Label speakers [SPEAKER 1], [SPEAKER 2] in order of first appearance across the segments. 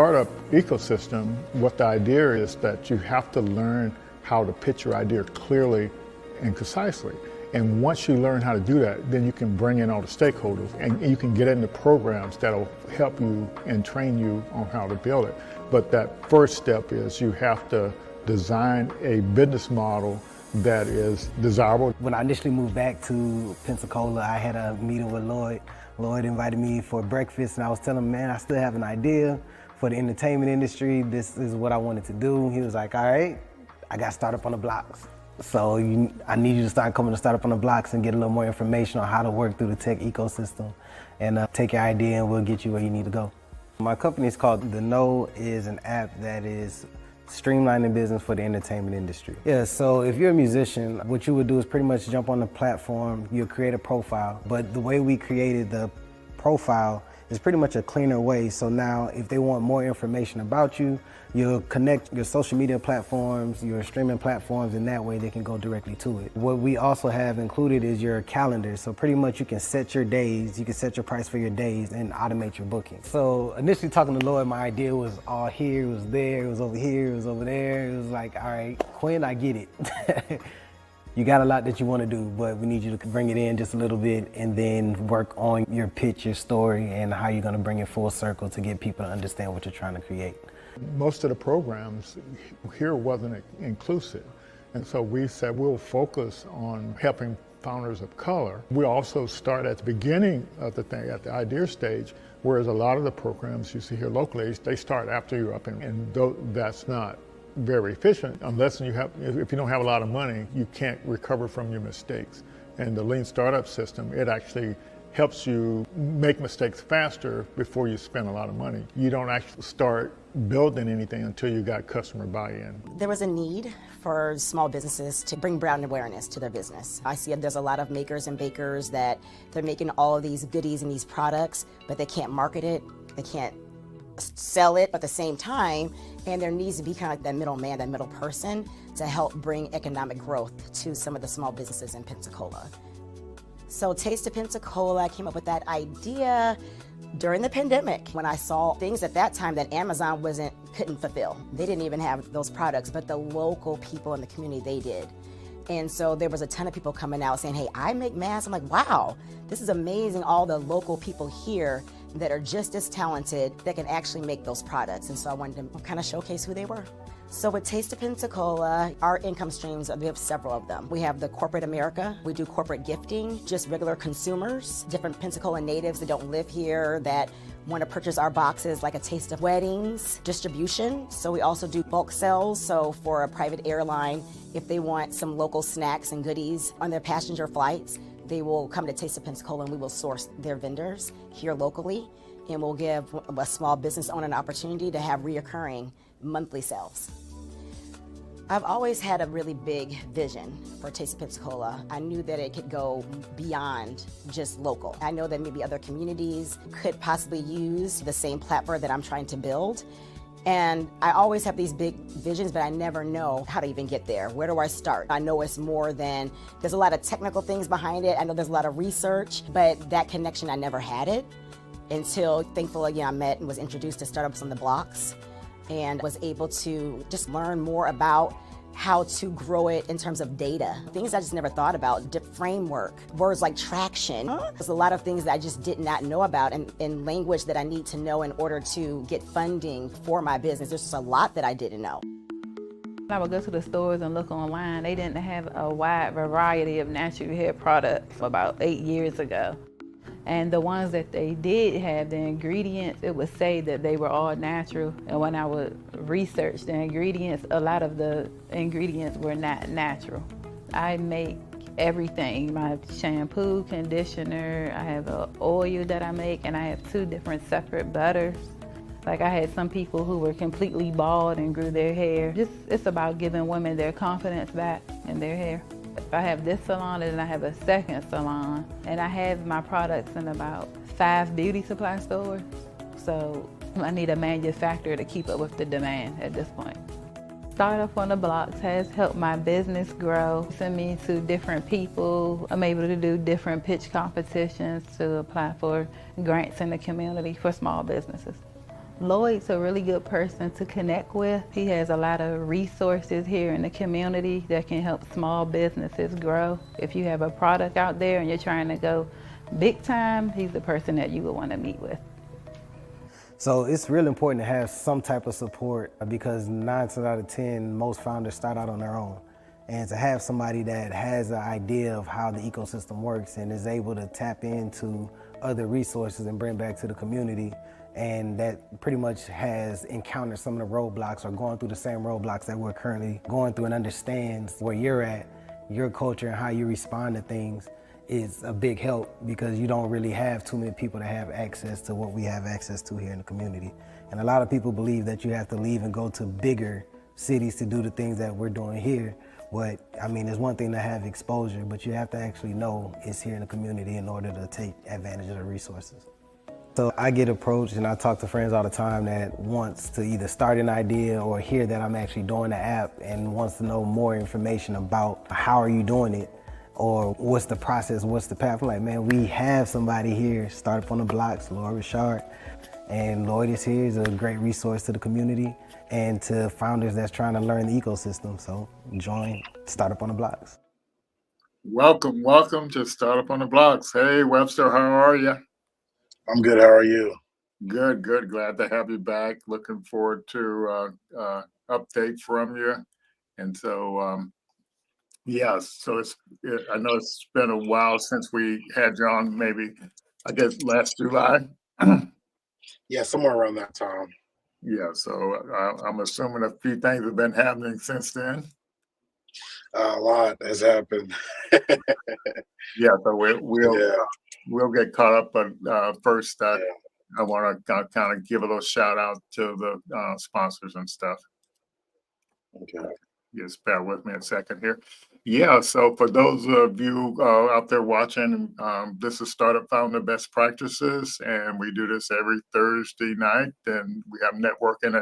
[SPEAKER 1] startup ecosystem, what the idea is that you have to learn how to pitch your idea clearly and concisely. And once you learn how to do that, then you can bring in all the stakeholders and you can get into programs that'll help you and train you on how to build it. But that first step is you have to design a business model that is desirable.
[SPEAKER 2] When I initially moved back to Pensacola, I had a meeting with Lloyd. Lloyd invited me for breakfast, and I was telling him, man, I still have an idea for the entertainment industry. This is what I wanted to do. He was like, all right, I got Startup on the Blocks. So I need you to start coming to Startup on the Blocks and get a little more information on how to work through the tech ecosystem and take your idea and we'll get you where you need to go. My company is called The Know, is an app that is streamlining business for the entertainment industry. Yeah, so if you're a musician, what you would do is pretty much jump on the platform, you'll create a profile, but the way we created the profile is pretty much a cleaner way. So now if they want more information about you, you'll connect your social media platforms, your streaming platforms, and that way they can go directly to it. What we also have included is your calendar. So pretty much you can set your days, you can set your price for your days and automate your booking. So initially talking to Lloyd, my idea was all here, it was there, it was over here, it was over there. It was like, all right, Quinn, I get it. You got a lot that you want to do, but we need you to bring it in just a little bit and then work on your pitch, your story, and how you're going to bring it full circle to get people to understand what you're trying to create.
[SPEAKER 1] Most of the programs here wasn't inclusive, and so we said we'll focus on helping founders of color. We also start at the beginning of the thing, at the idea stage, whereas a lot of the programs you see here locally, they start after you're up, and that's not very efficient unless if you don't have a lot of money, you can't recover from your mistakes. And the lean startup system, it actually helps you make mistakes faster before you spend a lot of money. You don't actually start building anything until you got customer buy-in.
[SPEAKER 3] There was a need for small businesses to bring brand awareness to their business. I see there's a lot of makers and bakers that they're making all of these goodies and these products, but they can't market it, they can't sell it at the same time, and there needs to be kind of like that middleman, that middle person to help bring economic growth to some of the small businesses in Pensacola. So Taste of Pensacola, I came up with that idea during the pandemic when I saw things at that time that Amazon couldn't fulfill. They didn't even have those products, but the local people in the community, they did. And so there was a ton of people coming out saying, hey, I make masks. I'm like, wow, this is amazing. All the local people here that are just as talented that can actually make those products. And so I wanted to kind of showcase who they were. So with Taste of Pensacola, our income streams, we have several of them. We have the corporate America, we do corporate gifting, just regular consumers, different Pensacola natives that don't live here that want to purchase our boxes, like a taste of weddings, distribution. So we also do bulk sales. So for a private airline, if they want some local snacks and goodies on their passenger flights, they will come to Taste of Pensacola and we will source their vendors here locally. And we'll give a small business owner an opportunity to have reoccurring monthly sales. I've always had a really big vision for Taste of Pensacola. I knew that it could go beyond just local. I know that maybe other communities could possibly use the same platform that I'm trying to build. And I always have these big visions, but I never know how to even get there. Where do I start? I know it's more than, there's a lot of technical things behind it. I know there's a lot of research, but that connection, I never had it until, thankfully, I met and was introduced to Startups on the Blocks and was able to just learn more about how to grow it in terms of data. Things I just never thought about, framework, words like traction. There's a lot of things that I just did not know about and language that I need to know in order to get funding for my business. There's just a lot that I didn't know.
[SPEAKER 4] I would go to the stores and look online. They didn't have a wide variety of natural hair products about 8 years ago. And the ones that they did have, the ingredients, it would say that they were all natural. And when I would research the ingredients, a lot of the ingredients were not natural. I make everything, my shampoo, conditioner, I have an oil that I make, and I have 2 different separate butters. Like I had some people who were completely bald and grew their hair. It's about giving women their confidence back in their hair. I have this salon and then I have a second salon, and I have my products in about 5 beauty supply stores. So I need a manufacturer to keep up with the demand at this point. Startup on the Blocks has helped my business grow. Send me to different people. I'm able to do different pitch competitions to apply for grants in the community for small businesses. Lloyd's a really good person to connect with. He has a lot of resources here in the community that can help small businesses grow. If you have a product out there and you're trying to go big time, he's the person that you would want to meet with.
[SPEAKER 2] So it's really important to have some type of support because 9 times out of 10, most founders start out on their own. And to have somebody that has an idea of how the ecosystem works and is able to tap into other resources and bring back to the community, and that pretty much has encountered some of the roadblocks or going through the same roadblocks that we're currently going through and understands where you're at, your culture and how you respond to things, is a big help because you don't really have too many people that have access to what we have access to here in the community. And a lot of people believe that you have to leave and go to bigger cities to do the things that we're doing here. But I mean, it's one thing to have exposure, but you have to actually know it's here in the community in order to take advantage of the resources. So I get approached and I talk to friends all the time that wants to either start an idea or hear that I'm actually doing the app and wants to know more information about how are you doing it or what's the process, what's the path. I'm like, man, we have somebody here, Startup on the Blocks, Lloyd Richard. And Lloyd is here, he's a great resource to the community and to founders that's trying to learn the ecosystem. So join Startup on the Blocks.
[SPEAKER 1] Welcome to Startup on the Blocks. Hey, Webster, how are you?
[SPEAKER 5] I'm good. How are you?
[SPEAKER 1] Good. Glad to have you back. Looking forward to update from you. And so, so I know it's been a while since we had you on, maybe, I guess, last July.
[SPEAKER 5] Yeah, somewhere around that time.
[SPEAKER 1] Yeah, so I'm assuming a few things have been happening since then.
[SPEAKER 5] A lot has happened.
[SPEAKER 1] Yeah, so we'll get caught up, but first, I want to kind of give a little shout out to the sponsors and stuff.
[SPEAKER 5] Okay.
[SPEAKER 1] Just bear with me a second here. Yeah, so for those of you out there watching, this is Startup Founder Best Practices, and we do this every Thursday night, and we have networking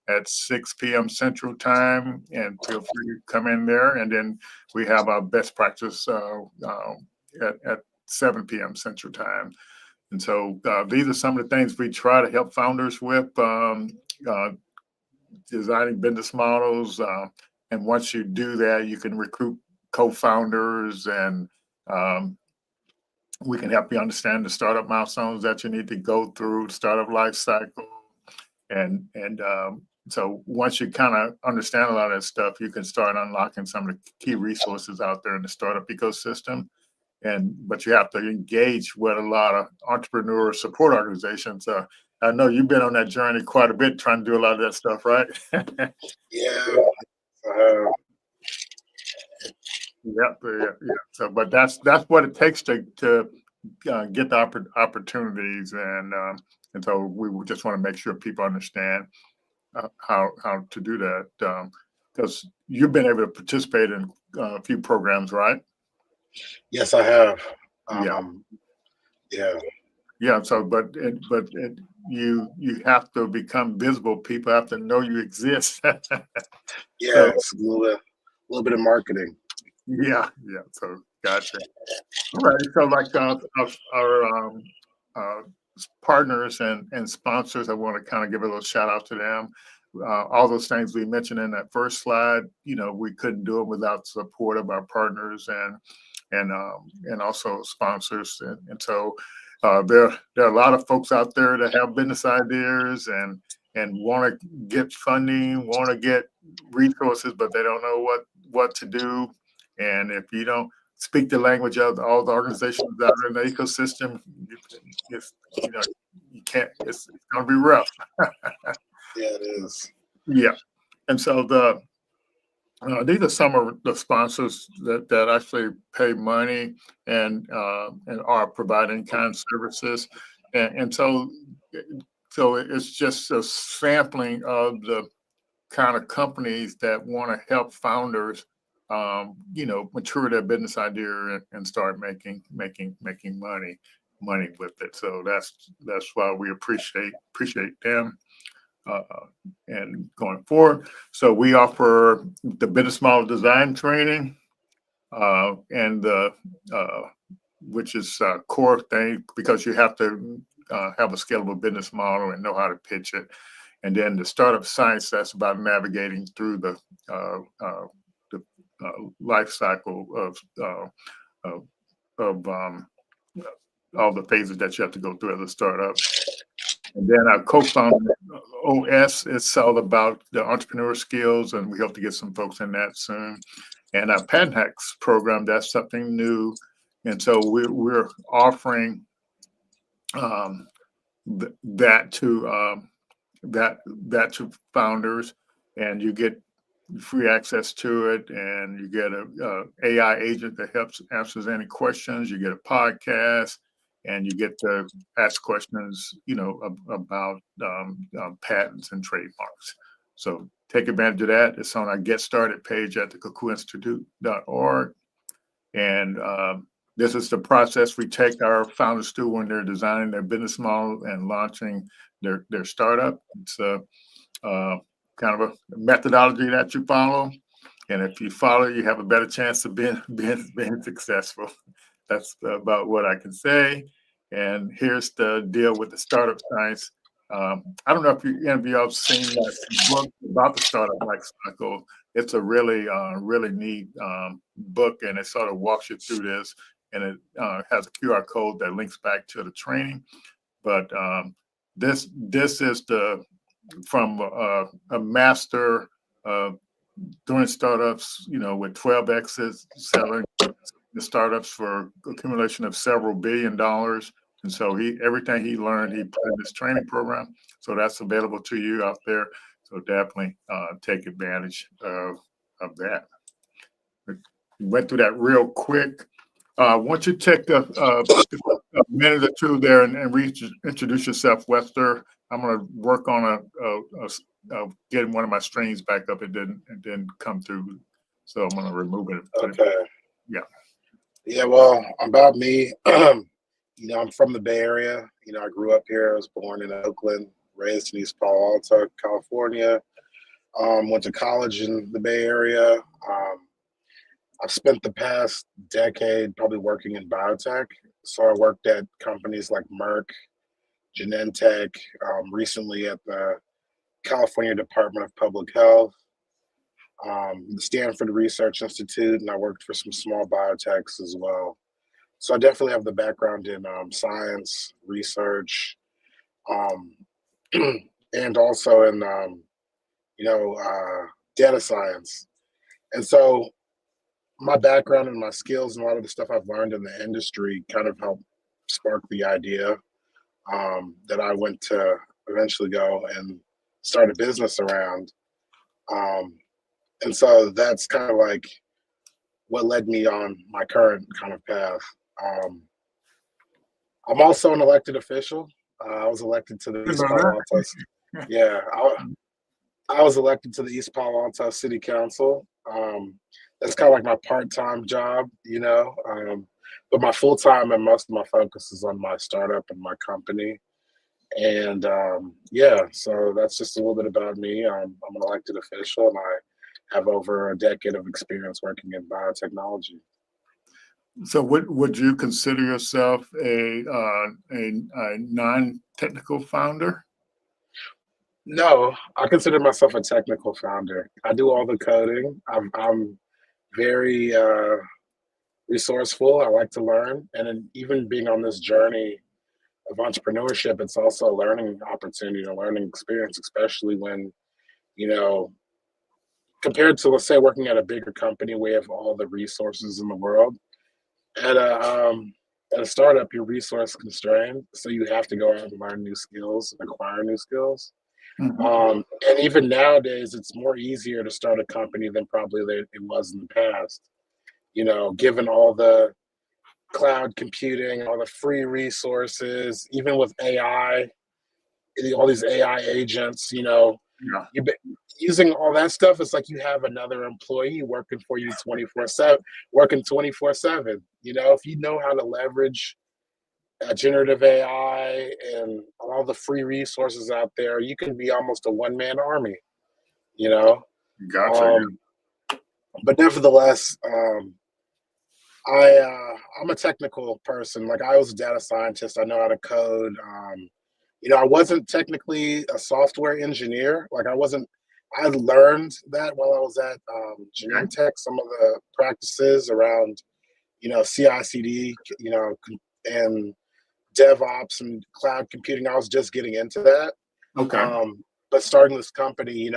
[SPEAKER 1] at 6 p.m. Central Time, and feel free to come in there. And then we have our best practice at 7 p.m. Central Time. And so these are some of the things we try to help founders with, designing business models. And once you do that, you can recruit co-founders, and we can help you understand the startup milestones that you need to go through, the startup life cycle. And so once you kind of understand a lot of that stuff, you can start unlocking some of the key resources out there in the startup ecosystem. But you have to engage with a lot of entrepreneur support organizations. I know you've been on that journey quite a bit, trying to do a lot of that stuff, right?
[SPEAKER 5] Yeah.
[SPEAKER 1] Yeah. So, but that's what it takes to get the opportunities, and so we just want to make sure people understand how to do that, because you've been able to participate in a few programs, right?
[SPEAKER 5] Yes, I have.
[SPEAKER 1] Yeah. So, but you have to become visible. People have to know you exist.
[SPEAKER 5] Yeah, it's a little bit of marketing.
[SPEAKER 1] Yeah. So, gotcha. All right. So, like our partners and sponsors, I want to kind of give a little shout out to them. All those things we mentioned in that first slide, we couldn't do it without support of our partners and also sponsors. And so there are a lot of folks out there that have business ideas and want to get funding, want to get resources, but they don't know what to do. And if you don't speak the language of all the organizations that are in the ecosystem, you can't. It's going to be rough.
[SPEAKER 5] Yeah, it is.
[SPEAKER 1] Yeah, and so these are some of the sponsors that actually pay money and are providing kind of services, and so it's just a sampling of the kind of companies that want to help founders, mature their business idea and start making money with it. So that's why we appreciate them. And going forward, so we offer the business model design training, and which is a core thing because you have to have a scalable business model and know how to pitch it. And then the startup science, that's about navigating through the life cycle of all the phases that you have to go through as a startup. And then our co-founder, OS, it's all about the entrepreneur skills, and we hope to get some folks in that soon. And our Patent Hacks program, that's something new. And so we're offering that to founders, and you get free access to it, and you get a AI agent that helps answers any questions. You get a podcast, and you get to ask questions, about patents and trademarks. So take advantage of that. It's on our Get Started page at thecocooinstitute.org. And this is the process we take our founders through when they're designing their business model and launching their startup. It's kind of a methodology that you follow. And if you follow, you have a better chance of being successful. That's about what I can say. And here's the deal with the startup science. I don't know if any of you have seen that book about the startup life cycle. It's a really, really neat book, and it sort of walks you through this, and it has a QR code that links back to the training. But this is from a master doing startups, with 12 exits, selling the startups for accumulation of several $1 billion. And so everything he learned, he put in this training program. So that's available to you out there. So definitely take advantage of that. We went through that real quick. Once you take a minute or two there and introduce yourself, Webster, I'm going to work on getting one of my strings back up. It didn't come through, so I'm going to remove it.
[SPEAKER 5] Okay.
[SPEAKER 1] Yeah.
[SPEAKER 5] Yeah. Well, about me, I'm from the Bay Area. I grew up here. I was born in Oakland, raised in East Palo Alto, California. Went to college in the Bay Area. I've spent the past decade probably working in biotech. So I worked at companies like Merck, Genentech, recently at the California Department of Public Health, the Stanford Research Institute, and I worked for some small biotechs as well. So I definitely have the background in science, research, and also in, data science. And so my background and my skills and a lot of the stuff I've learned in the industry kind of helped spark the idea that I went to eventually go and start a business around. And so that's kind of like what led me on my current kind of path. I'm also an elected official. I was elected to the East Palo Alto. Yeah, I was elected to the East Palo Alto City Council. That's kind of like my part-time job, but my full-time and most of my focus is on my startup and my company. And so that's just a little bit about me. I'm an elected official, and I have over a decade of experience working in biotechnology.
[SPEAKER 1] So would you consider yourself a non-technical founder?
[SPEAKER 5] No, I consider myself a technical founder. I do all the coding. I'm very resourceful. I like to learn. And then even being on this journey of entrepreneurship, it's also a learning opportunity, a learning experience, especially when, compared to, let's say, working at a bigger company where you have all the resources in the world. At a startup, you're resource constrained. So you have to go out and learn new skills, acquire new skills.
[SPEAKER 1] Mm-hmm.
[SPEAKER 5] And even nowadays, it's more easier to start a company than probably it was in the past. Given all the cloud computing, all the free resources, even with AI, all these AI agents,
[SPEAKER 1] Yeah.
[SPEAKER 5] using all that stuff, it's like you have another employee working for you 24/7, working 24/7. If you know how to leverage generative AI and all the free resources out there, you can be almost a one-man army,
[SPEAKER 1] Gotcha.
[SPEAKER 5] But nevertheless, I'm a technical person. Like I was a data scientist. I know how to code. I wasn't technically a software engineer. Like I wasn't. I learned that while I was at
[SPEAKER 6] Okay.
[SPEAKER 5] Genentech. Some of the practices around, CI/CD, and DevOps and cloud computing. I was just getting into that.
[SPEAKER 6] Okay.
[SPEAKER 5] But starting this company,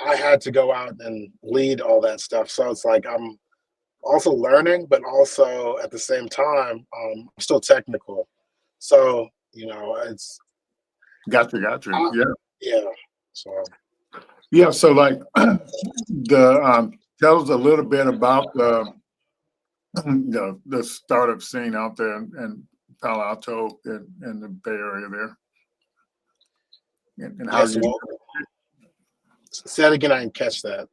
[SPEAKER 5] I had to go out and lead all that stuff. So it's like I'm also learning, but also at the same time, I'm still technical. So, it's,
[SPEAKER 6] Gotcha.
[SPEAKER 5] uh,
[SPEAKER 6] Yeah.
[SPEAKER 5] yeah. So,
[SPEAKER 6] Yeah. So like tell us a little bit about the startup scene out there in Palo Alto in the Bay Area there, and how
[SPEAKER 5] yes.
[SPEAKER 6] you
[SPEAKER 5] Well, say that again. I didn't catch that.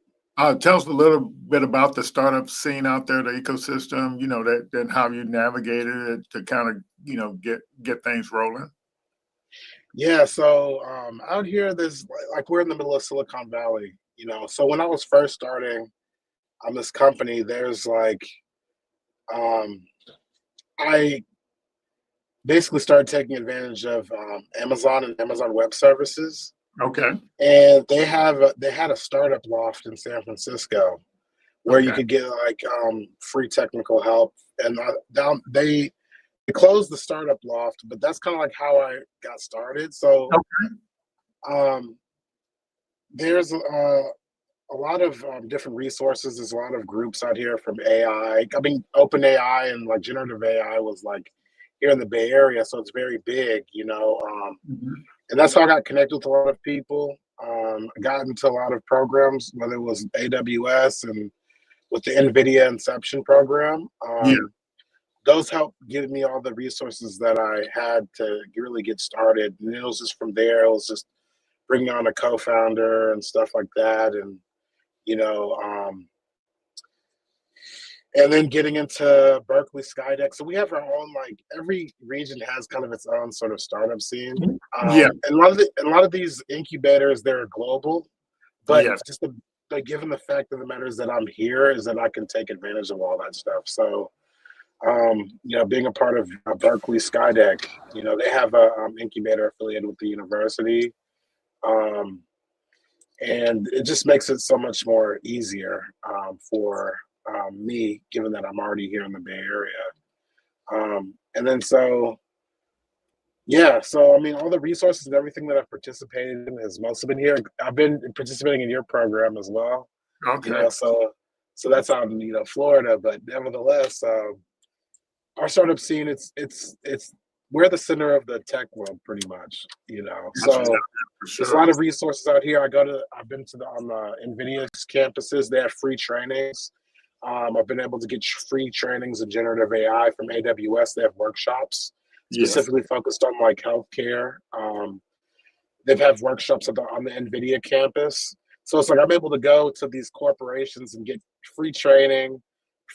[SPEAKER 6] tell us a little bit about the startup scene out there, the ecosystem, that and how you navigated it to kind of, get things rolling.
[SPEAKER 5] Yeah. So, out here, there's like we're in the middle of Silicon Valley, So when I was first starting on this company, there's like, um, I basically started taking advantage of Amazon and Amazon Web Services,
[SPEAKER 6] Okay.
[SPEAKER 5] and they had a startup loft in San Francisco where you
[SPEAKER 6] Okay.
[SPEAKER 5] could get like free technical help. And down they closed the startup loft, but that's kind of like how I got started. So
[SPEAKER 6] Okay.
[SPEAKER 5] um, there's a lot of different resources. There's a lot of groups out here from AI. I mean, Open AI and like generative AI was like here in the Bay Area, so it's very big,
[SPEAKER 6] Mhm.
[SPEAKER 5] and that's how I got connected with a lot of people. I got into a lot of programs, whether it was AWS and with the NVIDIA Inception program.
[SPEAKER 6] Yeah.
[SPEAKER 5] Those helped give me all the resources that I had to really get started. And it was just from there, it was just bringing on a co-founder and stuff like that. And, you know, um, and then getting into Berkeley Skydeck. So we have our own, like every region has kind of its own sort of startup scene.
[SPEAKER 6] Yeah.
[SPEAKER 5] And a lot of these incubators, they're global, but
[SPEAKER 6] Yes.
[SPEAKER 5] just the given the fact of the matter is that I'm here is that I can take advantage of all that stuff. So, being a part of Berkeley Skydeck, they have a incubator affiliated with the university, um, and it just makes it so much more easier for me, given that I'm already here in the Bay Area. And then so, yeah, so I mean, all the resources and everything that I've participated in has mostly been here. I've been participating in your program as well,
[SPEAKER 6] Okay.
[SPEAKER 5] so that's out in Florida, but nevertheless. Our startup scene, it's we're the center of the tech world pretty much,
[SPEAKER 6] Gotcha.
[SPEAKER 5] so
[SPEAKER 6] For
[SPEAKER 5] there's a
[SPEAKER 6] sure.
[SPEAKER 5] lot of resources out here. I've been to the on the NVIDIA's campuses. They have free trainings. I've been able to get free trainings in generative AI from AWS. They have workshops
[SPEAKER 6] Yes.
[SPEAKER 5] specifically focused on like healthcare. They've had workshops on the NVIDIA campus. So it's like I'm able to go to these corporations and get free training,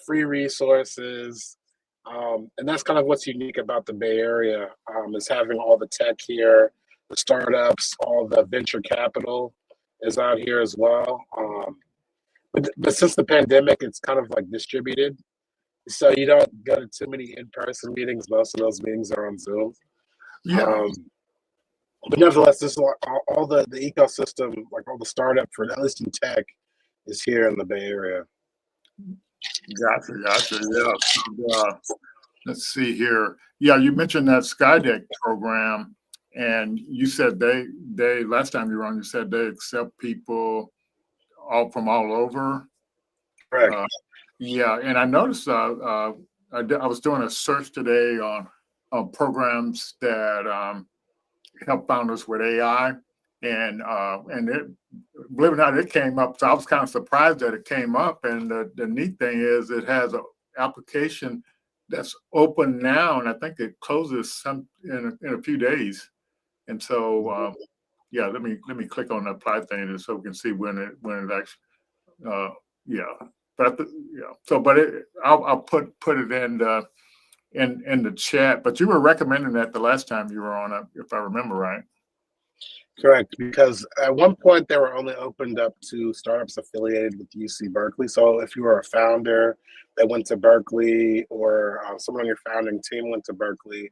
[SPEAKER 5] free resources. And that's kind of what's unique about the Bay Area, is having all the tech here, the startups, all the venture capital is out here as well. But since the pandemic, it's kind of like distributed. So you don't go to too many in-person meetings. Most of those meetings are on Zoom.
[SPEAKER 6] Yeah.
[SPEAKER 5] Um, but nevertheless, this is all the ecosystem, like all the startup for at least in tech, is here in the Bay Area.
[SPEAKER 6] Gotcha. Yeah. Let's see here. Yeah, you mentioned that Skydeck program, and you said they last time you were on, you said they accept people all from all over.
[SPEAKER 5] Correct.
[SPEAKER 6] Uh, yeah, and I noticed I was doing a search today on programs that help founders with AI, and it, believe it or not, it came up. So I was kind of surprised that it came up. And the neat thing is, it has an application that's open now, and I think it closes in a few days. And so, yeah, let me click on the apply thing so we can see when it actually, uh, yeah. But yeah, so I'll put it in the chat. But you were recommending that the last time you were on, if I remember right.
[SPEAKER 5] Correct, because at one point they were only opened up to startups affiliated with UC Berkeley. So if you were a founder that went to Berkeley, or someone on your founding team went to Berkeley,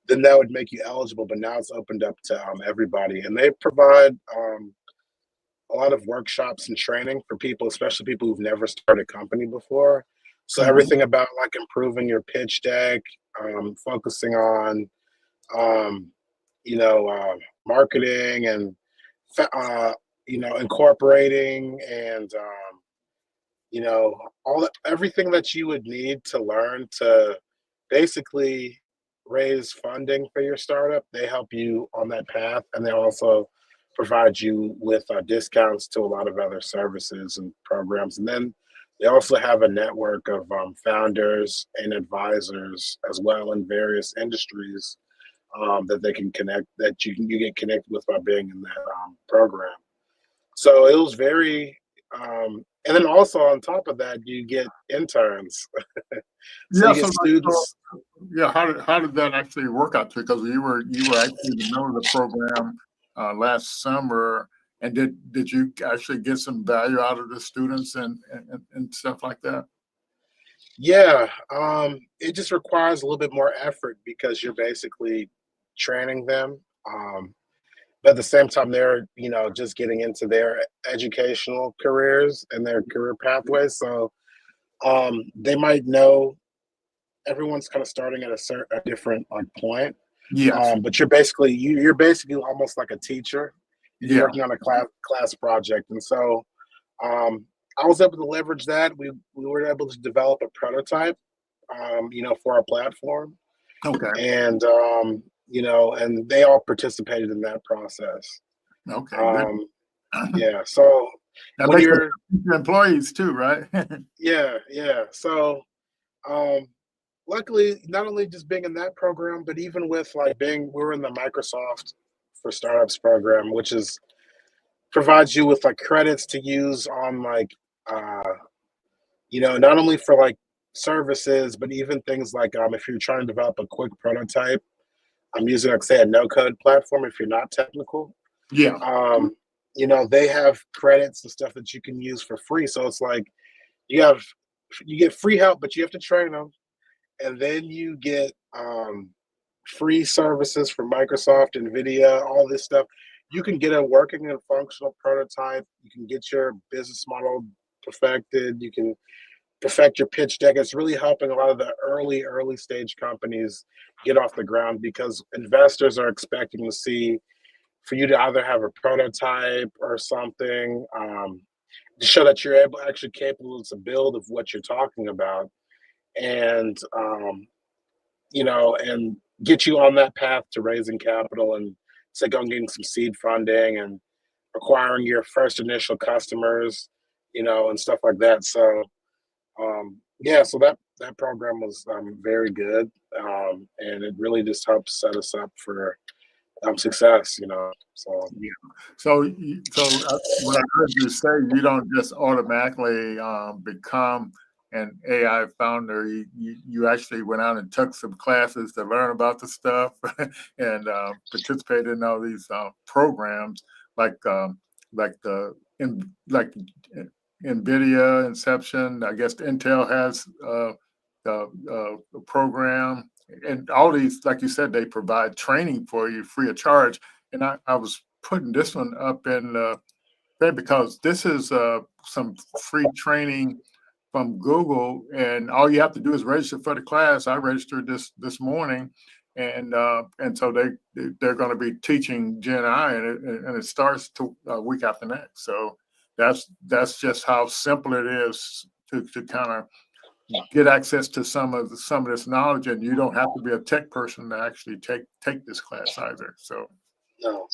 [SPEAKER 5] then that would make you eligible. But now it's opened up to everybody, and they provide a lot of workshops and training for people, especially people who've never started a company before. So
[SPEAKER 6] Mhm.
[SPEAKER 5] everything about like improving your pitch deck, focusing on um, marketing and incorporating and everything that you would need to learn to basically raise funding for your startup. They help you on that path, and they also provide you with discounts to a lot of other services and programs. And then they also have a network of founders and advisors as well in various industries that they can connect, that you get connected with by being in that program. So it was very, and then also on top of that, you get interns. So
[SPEAKER 6] Yeah.
[SPEAKER 5] you
[SPEAKER 6] So,
[SPEAKER 5] get
[SPEAKER 6] like, so
[SPEAKER 5] students.
[SPEAKER 6] yeah, how did that actually work out? Because you were actually in the middle of the program last summer, and did you actually get some value out of the students and stuff like that?
[SPEAKER 5] Yeah, it just requires a little bit more effort because you're basically training them. But at the same time, they're just getting into their educational careers and their career pathways. So they might know everyone's kind of starting at a different like point.
[SPEAKER 6] Yes.
[SPEAKER 5] But you're basically almost like a teacher, and you're
[SPEAKER 6] Yeah.
[SPEAKER 5] working on a class project. And so I was able to leverage that. We were able to develop a prototype, for our platform,
[SPEAKER 6] Okay.
[SPEAKER 5] and and they all participated in that process.
[SPEAKER 6] Okay. Good.
[SPEAKER 5] Um, yeah. So
[SPEAKER 6] That
[SPEAKER 5] when
[SPEAKER 6] makes it
[SPEAKER 5] you're
[SPEAKER 6] for employees too, right?
[SPEAKER 5] yeah. So um, luckily, not only just being in that program, but even with like we're in the Microsoft for Startups program, which is provides you with like credits to use on like uh, not only for like services, but even things like if you're trying to develop a quick prototype, I'm using like say a no code platform if you're not technical.
[SPEAKER 6] Yeah.
[SPEAKER 5] Um, they have credits and stuff that you can use for free. So it's like you have you get free help, but you have to train them, and then you get free services from Microsoft, NVIDIA, all this stuff. You can get a working and functional prototype. You can get your business model perfected. You can perfect your pitch deck. It's really helping a lot of the early stage companies get off the ground because investors are expecting to see for you to either have a prototype or something to show that you're actually capable to build of what you're talking about, and and get you on that path to raising capital and say go and getting some seed funding and acquiring your first initial customers, and stuff like that. So yeah, so that program was very good, and it really just helped set us up for success. So
[SPEAKER 6] Yeah. So what I heard you say, you don't just automatically become an AI founder. You actually went out and took some classes to learn about the stuff and participated in all these programs like like NVIDIA Inception. I guess Intel has a program, and all these, like you said, they provide training for you free of charge. And I was putting this one up in there because this is some free training from Google, and all you have to do is register for the class. I registered this morning, and so they're going to be teaching Gen I, and it starts to week after next. So that's just how simple it is to kind of get access to some of this knowledge, and you don't have to be a tech person to actually take this class either. So
[SPEAKER 5] no.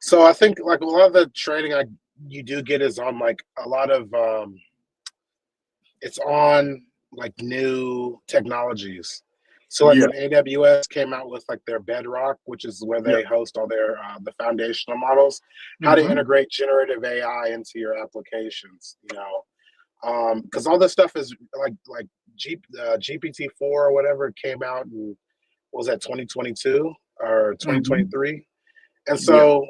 [SPEAKER 5] So I think like a lot of the training you do get is on like a lot of it's on like new technologies. So like
[SPEAKER 6] yeah,
[SPEAKER 5] when AWS came out with like their Bedrock, which is where
[SPEAKER 6] yeah,
[SPEAKER 5] they host all their the foundational models, how to
[SPEAKER 6] hmm,
[SPEAKER 5] integrate generative AI into your applications, because all this stuff is like GPT-4 or whatever came out in what was that 2022 or
[SPEAKER 6] hmm,
[SPEAKER 5] 2023, And so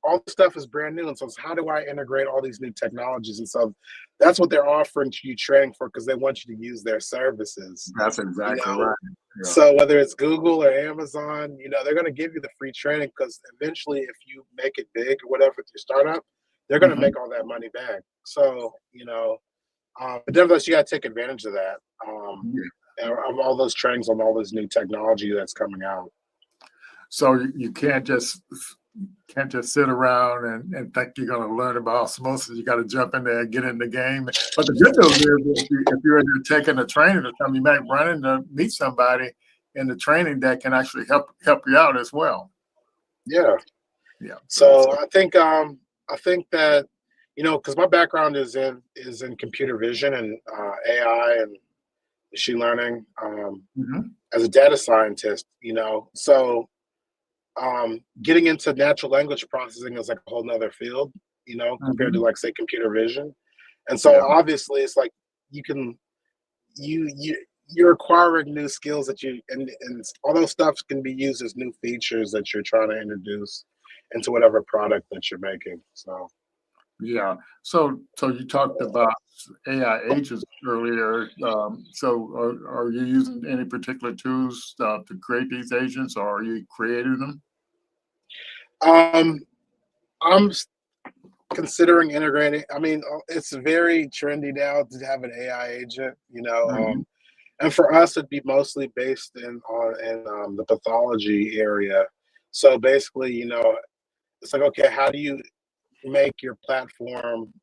[SPEAKER 5] all the stuff is brand new. And so it's how do I integrate all these new technologies? And so that's what they're offering you training for, because they want you to use their services.
[SPEAKER 6] That's
[SPEAKER 5] You
[SPEAKER 6] exactly
[SPEAKER 5] know,
[SPEAKER 6] right. Yeah.
[SPEAKER 5] so whether it's Google or Amazon, they're going to give you the free training, because eventually, if you make it big or whatever with your startup, they're going to make all that money back. So, but nevertheless, you got to take advantage of that, of all those trainings on all this new technology that's coming out.
[SPEAKER 6] So you can't just sit around and think you're going to learn about osmosis. You got to jump in there and get in the game. But the good news is, if you're taking a training or something, you might run into meet somebody in the training that can actually help you out as well.
[SPEAKER 5] Yeah.
[SPEAKER 6] Yeah.
[SPEAKER 5] So I think that because my background is in computer vision and AI and machine learning as a data scientist. So getting into natural language processing is like a whole nother field, compared to, like, say, computer vision. And so obviously it's like you're acquiring new skills that and all those stuff can be used as new features that you're trying to introduce into whatever product that you're making. So
[SPEAKER 6] yeah. So you talked about AI agents earlier. So are you using any particular tools to create these agents, or are you creating them?
[SPEAKER 5] I'm considering integrating. I mean, it's very trendy now to have an AI agent, and for us, it'd be mostly based in the pathology area. So basically, it's like, okay, how do you make your platform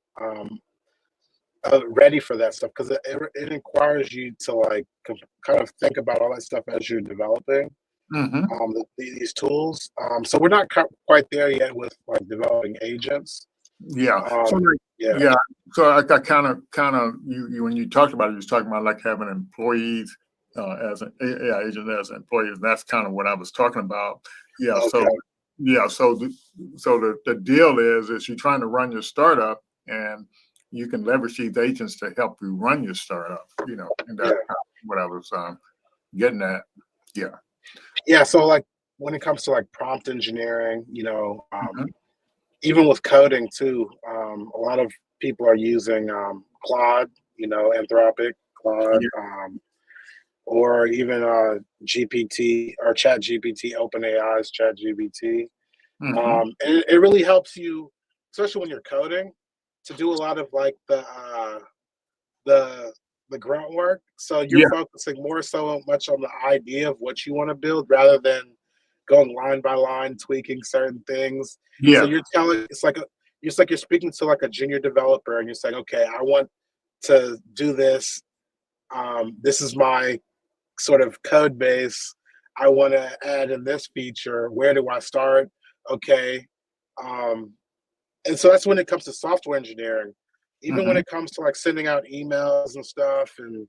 [SPEAKER 5] ready for that stuff? Because it requires you to, like, kind of think about all that stuff as you're developing these tools. So we're not quite there yet with, like, developing agents.
[SPEAKER 6] Yeah.
[SPEAKER 5] Yeah.
[SPEAKER 6] So I kind of you when you talked about it, you was talking about like having employees as an AI agent as employees. That's kind of what I was talking about. Yeah.
[SPEAKER 5] Okay.
[SPEAKER 6] So yeah. So the deal is you're trying to run your startup, and you can leverage these agents to help you run your startup. And that's kind of what I was getting at. Yeah.
[SPEAKER 5] Yeah. So, like, when it comes to, like, prompt engineering, even with coding too, a lot of people are using Claude, Anthropic Claude, or even GPT or Chat GPT, OpenAI's Chat GPT. And it really helps you, especially when you're coding, to do a lot of, like, the grunt work. So you're focusing more so much on the idea of what you want to build, rather than going line by line, tweaking certain things.
[SPEAKER 6] Yeah.
[SPEAKER 5] So you're telling, it's like you're speaking to, like, a junior developer, and you're saying, okay, I want to do this. This is my sort of code base. I want to add in this feature. Where do I start? Okay. And so that's when it comes to software engineering. Even when it comes to, like, sending out emails and stuff, and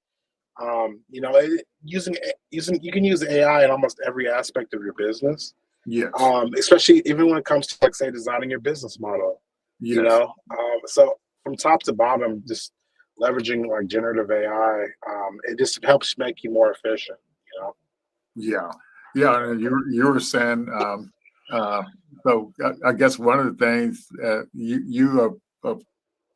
[SPEAKER 5] you can use AI in almost every aspect of your business.
[SPEAKER 6] Yes.
[SPEAKER 5] Especially even when it comes to, like, say, designing your business model.
[SPEAKER 6] Yes.
[SPEAKER 5] So from top to bottom, just leveraging, like, generative AI, it just helps make you more efficient.
[SPEAKER 6] Yeah. Yeah. And you were saying. So I guess one of the things you are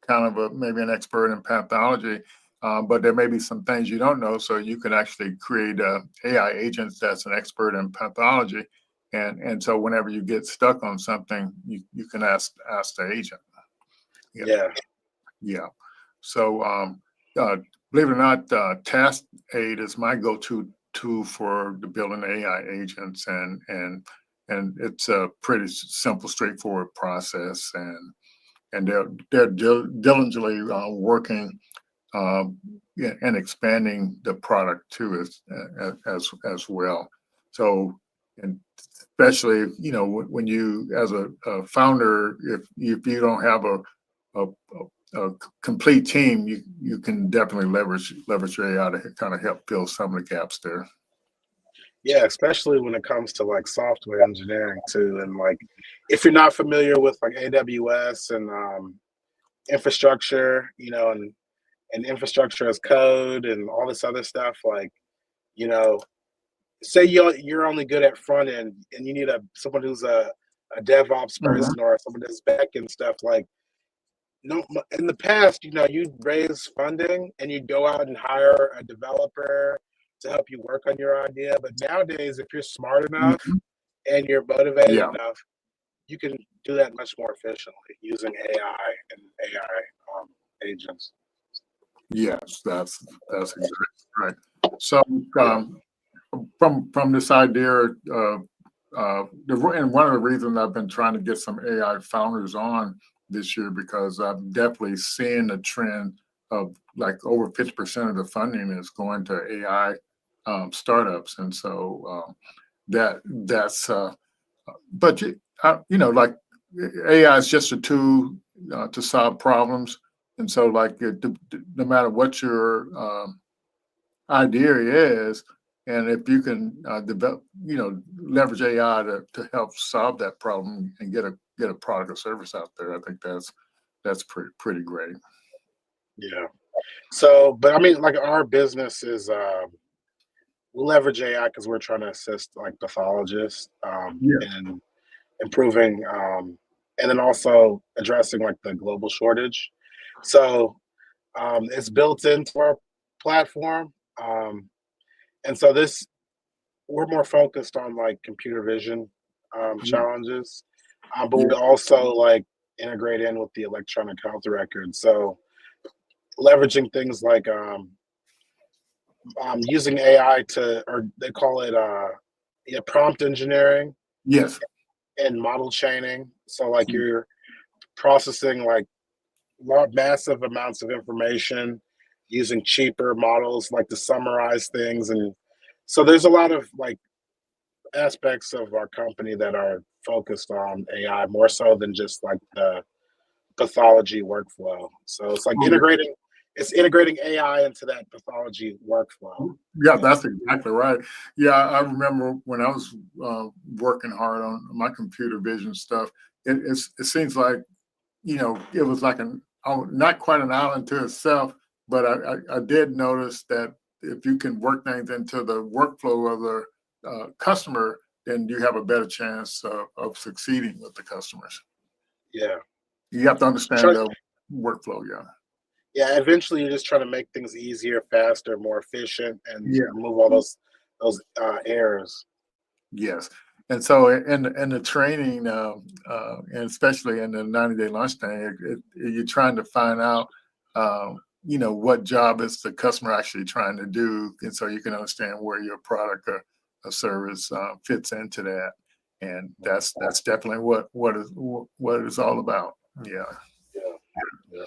[SPEAKER 6] kind of maybe an expert in pathology, but there may be some things you don't know. So you can actually create AI agents that's an expert in pathology, and so whenever you get stuck on something, you can ask the agent. Yeah. So believe it or not, Task Aid is my go-to tool for the building AI agents, and it's a pretty simple, straightforward process, and they're diligently working and expanding the product too as well. So, and especially when you, as a founder, if you don't have a complete team, you can definitely leverage your AI to kind of help fill some of the gaps there.
[SPEAKER 5] Yeah, especially when it comes to, like, software engineering too, and, like, if you're not familiar with, like, AWS and infrastructure, and infrastructure as code and all this other stuff, like, say you're only good at front end, and you need someone who's a a DevOps
[SPEAKER 6] Mhm.
[SPEAKER 5] person or someone that's back and stuff. Like, no, in the past, you'd raise funding and you'd go out and hire a developer to help you work on your idea. But nowadays, if you're smart enough
[SPEAKER 6] Mhm.
[SPEAKER 5] and you're motivated
[SPEAKER 6] Yeah.
[SPEAKER 5] enough, you can do that much more efficiently using AI and AI agents.
[SPEAKER 6] Yes, that's exactly right. So,
[SPEAKER 5] Yeah.
[SPEAKER 6] from this idea, and one of the reasons I've been trying to get some AI founders on this year, because I'm definitely seeing the trend of like over 50% of the funding is going to AI startups, and so that's but like AI is just a tool to solve problems, and so like no matter what your idea is, and if you can develop, leverage AI to help solve that problem and get a product or service out there, I think that's pretty great.
[SPEAKER 5] Yeah. So, but I mean, like our business is, we leverage AI because we're trying to assist like pathologists
[SPEAKER 6] Yeah.
[SPEAKER 5] in improving, and then also addressing like the global shortage. So it's built into our platform, and so this we're more focused on like computer vision
[SPEAKER 6] Yeah.
[SPEAKER 5] challenges, but we
[SPEAKER 6] Yeah.
[SPEAKER 5] also like integrate in with the electronic health record. So leveraging things like using AI to, or they call it, yeah, prompt engineering
[SPEAKER 6] Yes.
[SPEAKER 5] and model chaining. So like you're processing like massive amounts of information using cheaper models like to summarize things, and so there's a lot of like aspects of our company that are focused on AI more so than just like the pathology workflow. So it's like it's integrating AI into that pathology workflow.
[SPEAKER 6] Yeah, that's exactly right. Yeah, I remember when I was working hard on my computer vision stuff. It seems like it was like not quite an island to itself, but I did notice that if you can work things into the workflow of the customer, then you have a better chance of succeeding with the customers.
[SPEAKER 5] Yeah.
[SPEAKER 6] You have to understand
[SPEAKER 5] Try,
[SPEAKER 6] the workflow. Yeah.
[SPEAKER 5] yeah, eventually you're just trying to make things easier, faster, more efficient, and
[SPEAKER 6] Yeah.
[SPEAKER 5] remove all those errors.
[SPEAKER 6] Yes. And so in the training, and especially in the 90-day lunch thing, you're trying to find out, what job is the customer actually trying to do, and so you can understand where your product or service fits into that, and that's definitely what it's all about. Yeah,
[SPEAKER 5] Yeah, yeah.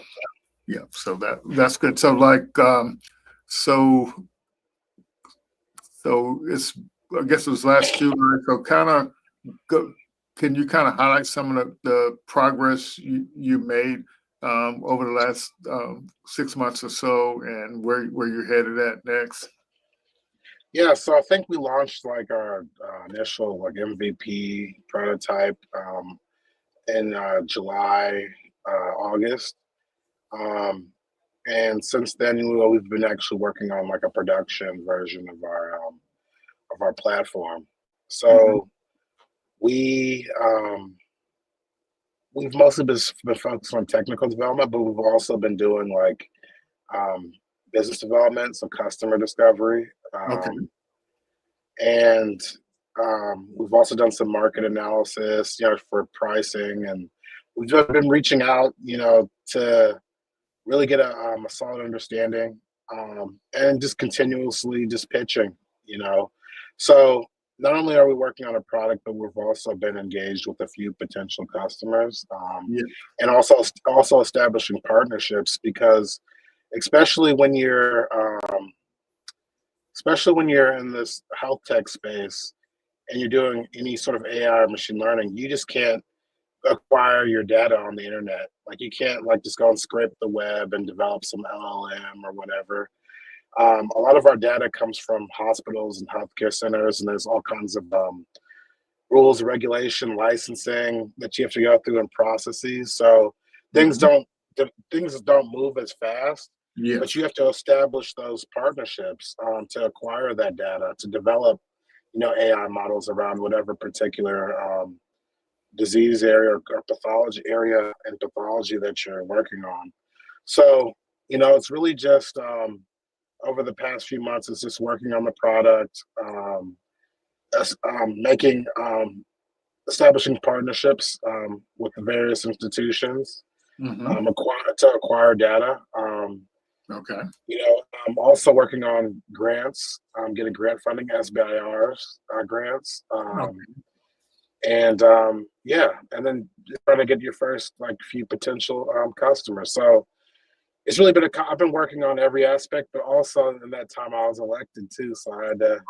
[SPEAKER 6] yeah. So that's good. So like, so it's I guess it was last July. So kind of go, can you kind of highlight some of the progress you made over the last 6 months or so, and where you're headed at next?
[SPEAKER 5] Yeah, so I think we launched like our initial like MVP prototype in July, August, and since then we've been actually working on like a production version of our platform.
[SPEAKER 6] Mhm.
[SPEAKER 5] So we we've mostly been focused on technical development, but we've also been doing like um, business development, so customer discovery,
[SPEAKER 6] Okay.
[SPEAKER 5] and we've also done some market analysis, for pricing, and we've just been reaching out, to really get a solid understanding, and just continuously just pitching, you know. So not only are we working on a product, but we've also been engaged with a few potential customers,
[SPEAKER 6] Yeah.
[SPEAKER 5] and also establishing partnerships because especially when you're especially when you're in this health tech space and you're doing any sort of AI or machine learning, you just can't acquire your data on the internet. Like you can't like just go and scrape the web and develop some LLM or whatever. A lot of our data comes from hospitals and healthcare centers, and there's all kinds of rules, regulation, licensing that you have to go through and processes. So things
[SPEAKER 6] Mhm.
[SPEAKER 5] don't things don't move as fast, but
[SPEAKER 6] Yes.
[SPEAKER 5] you have to establish those partnerships to acquire that data to develop, AI models around whatever particular disease area or pathology area and pathology that you're working on. So, it's really just over the past few months, it's just working on the product, making, establishing partnerships with the various institutions
[SPEAKER 6] Mm-hmm.
[SPEAKER 5] to acquire data.
[SPEAKER 6] Okay.
[SPEAKER 5] I'm also working on grants, getting grant funding, SBIRs grants.
[SPEAKER 6] Okay.
[SPEAKER 5] And yeah, and then trying to get your first like few potential customers. So it's really been I've been working on every aspect, but also in that time I was elected too, so I had to.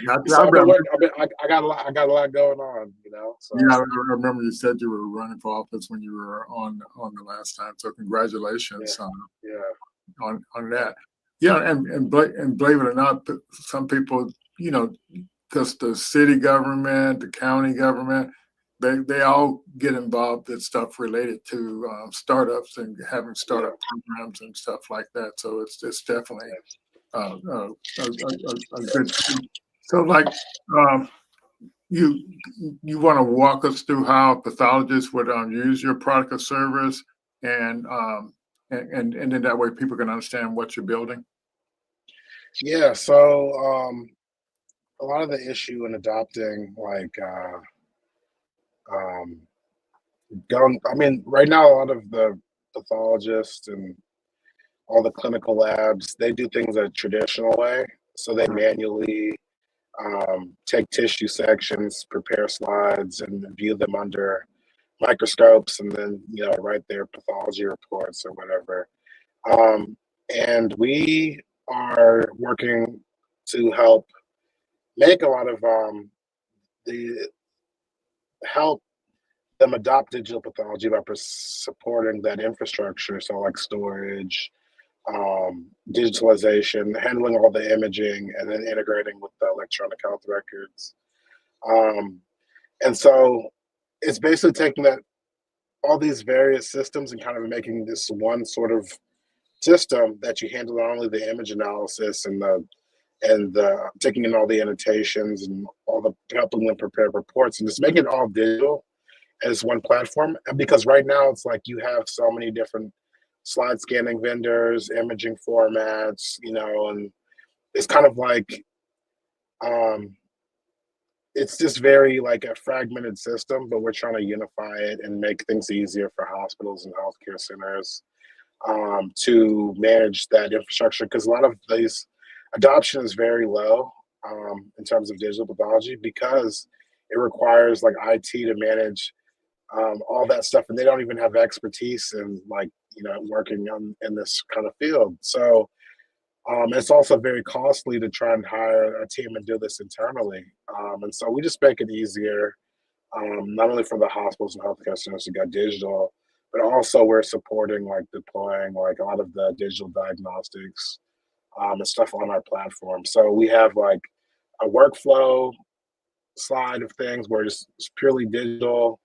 [SPEAKER 6] Yeah, I
[SPEAKER 5] So I've been
[SPEAKER 6] remember.
[SPEAKER 5] working. I got a lot. I got a lot going on. So
[SPEAKER 6] Yeah, I remember you said you were running for office when you were on the last time. So congratulations
[SPEAKER 5] yeah,
[SPEAKER 6] on that. Yeah, and believe it or not, some people, because the city government, the county government, they all get involved in stuff related to startups and having startup programs and stuff like that. So it's definitely a good thing. So like you you want to walk us through how pathologists would use your product or service, and and then that way people can understand what you're building.
[SPEAKER 5] yeah. So a lot of the issue in adopting like um, going. I mean, right now a lot of the pathologists and all the clinical labs they do things a traditional way. So they manually take tissue sections, prepare slides, and view them under microscopes, and then write their pathology reports or whatever. Um, and we are working to help make a lot of the help them adopt digital pathology by supporting that infrastructure. So like storage, digitalization, handling all the imaging, and then integrating with the electronic health records. Um, and so it's basically taking that all these various systems and kind of making this one sort of system that you handle not only the image analysis and the taking in all the annotations and all the helping them prepare reports and just making it all digital as one platform. And because right now it's like you have so many different slide scanning vendors, imaging formats, and it's kind of like um, it's just very like a fragmented system, but we're trying to unify it and make things easier for hospitals and healthcare centers to manage that infrastructure. Because a lot of these adoption is very low in terms of digital pathology because it requires like IT to manage all that stuff, and they don't even have expertise in like working in this kind of field. So it's also very costly to try and hire a team and do this internally. And so we just make it easier, not only for the hospitals and healthcare centers to go digital, but also we're supporting like deploying like a lot of the digital diagnostics and stuff on our platform. So we have like a workflow side of things where it's purely digital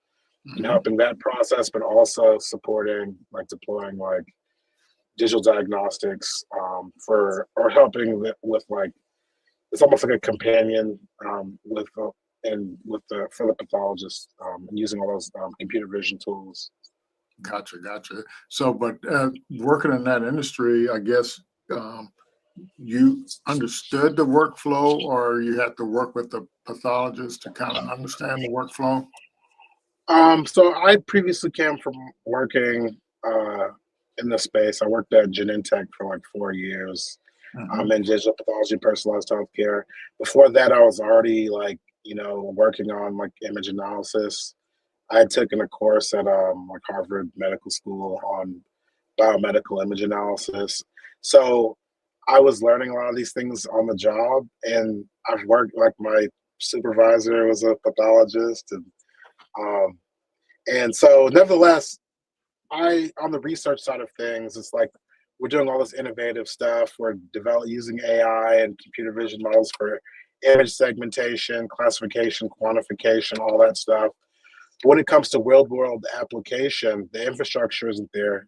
[SPEAKER 5] and
[SPEAKER 6] Mm-hmm.
[SPEAKER 5] helping that process, but also supporting like deploying like digital diagnostics for or helping with like it's almost like a companion with and with the for the pathologist and using all those computer vision tools.
[SPEAKER 6] Gotcha. So, but working in that industry, I guess you understood the workflow, or you had to work with the pathologist to kind of understand the workflow.
[SPEAKER 5] So I previously came from working in the space. I worked at Genentech for like 4 years
[SPEAKER 6] Mm-hmm.
[SPEAKER 5] in digital pathology, personalized healthcare. Before that, I was already like, working on like image analysis. I had taken a course at like Harvard Medical School on biomedical image analysis. So I was learning a lot of these things on the job, and I've worked like my supervisor was a pathologist, um, and so nevertheless, I on the research side of things, it's like we're doing all this innovative stuff. We're using AI and computer vision models for image segmentation, classification, quantification, all that stuff. But when it comes to real world application, the infrastructure isn't there.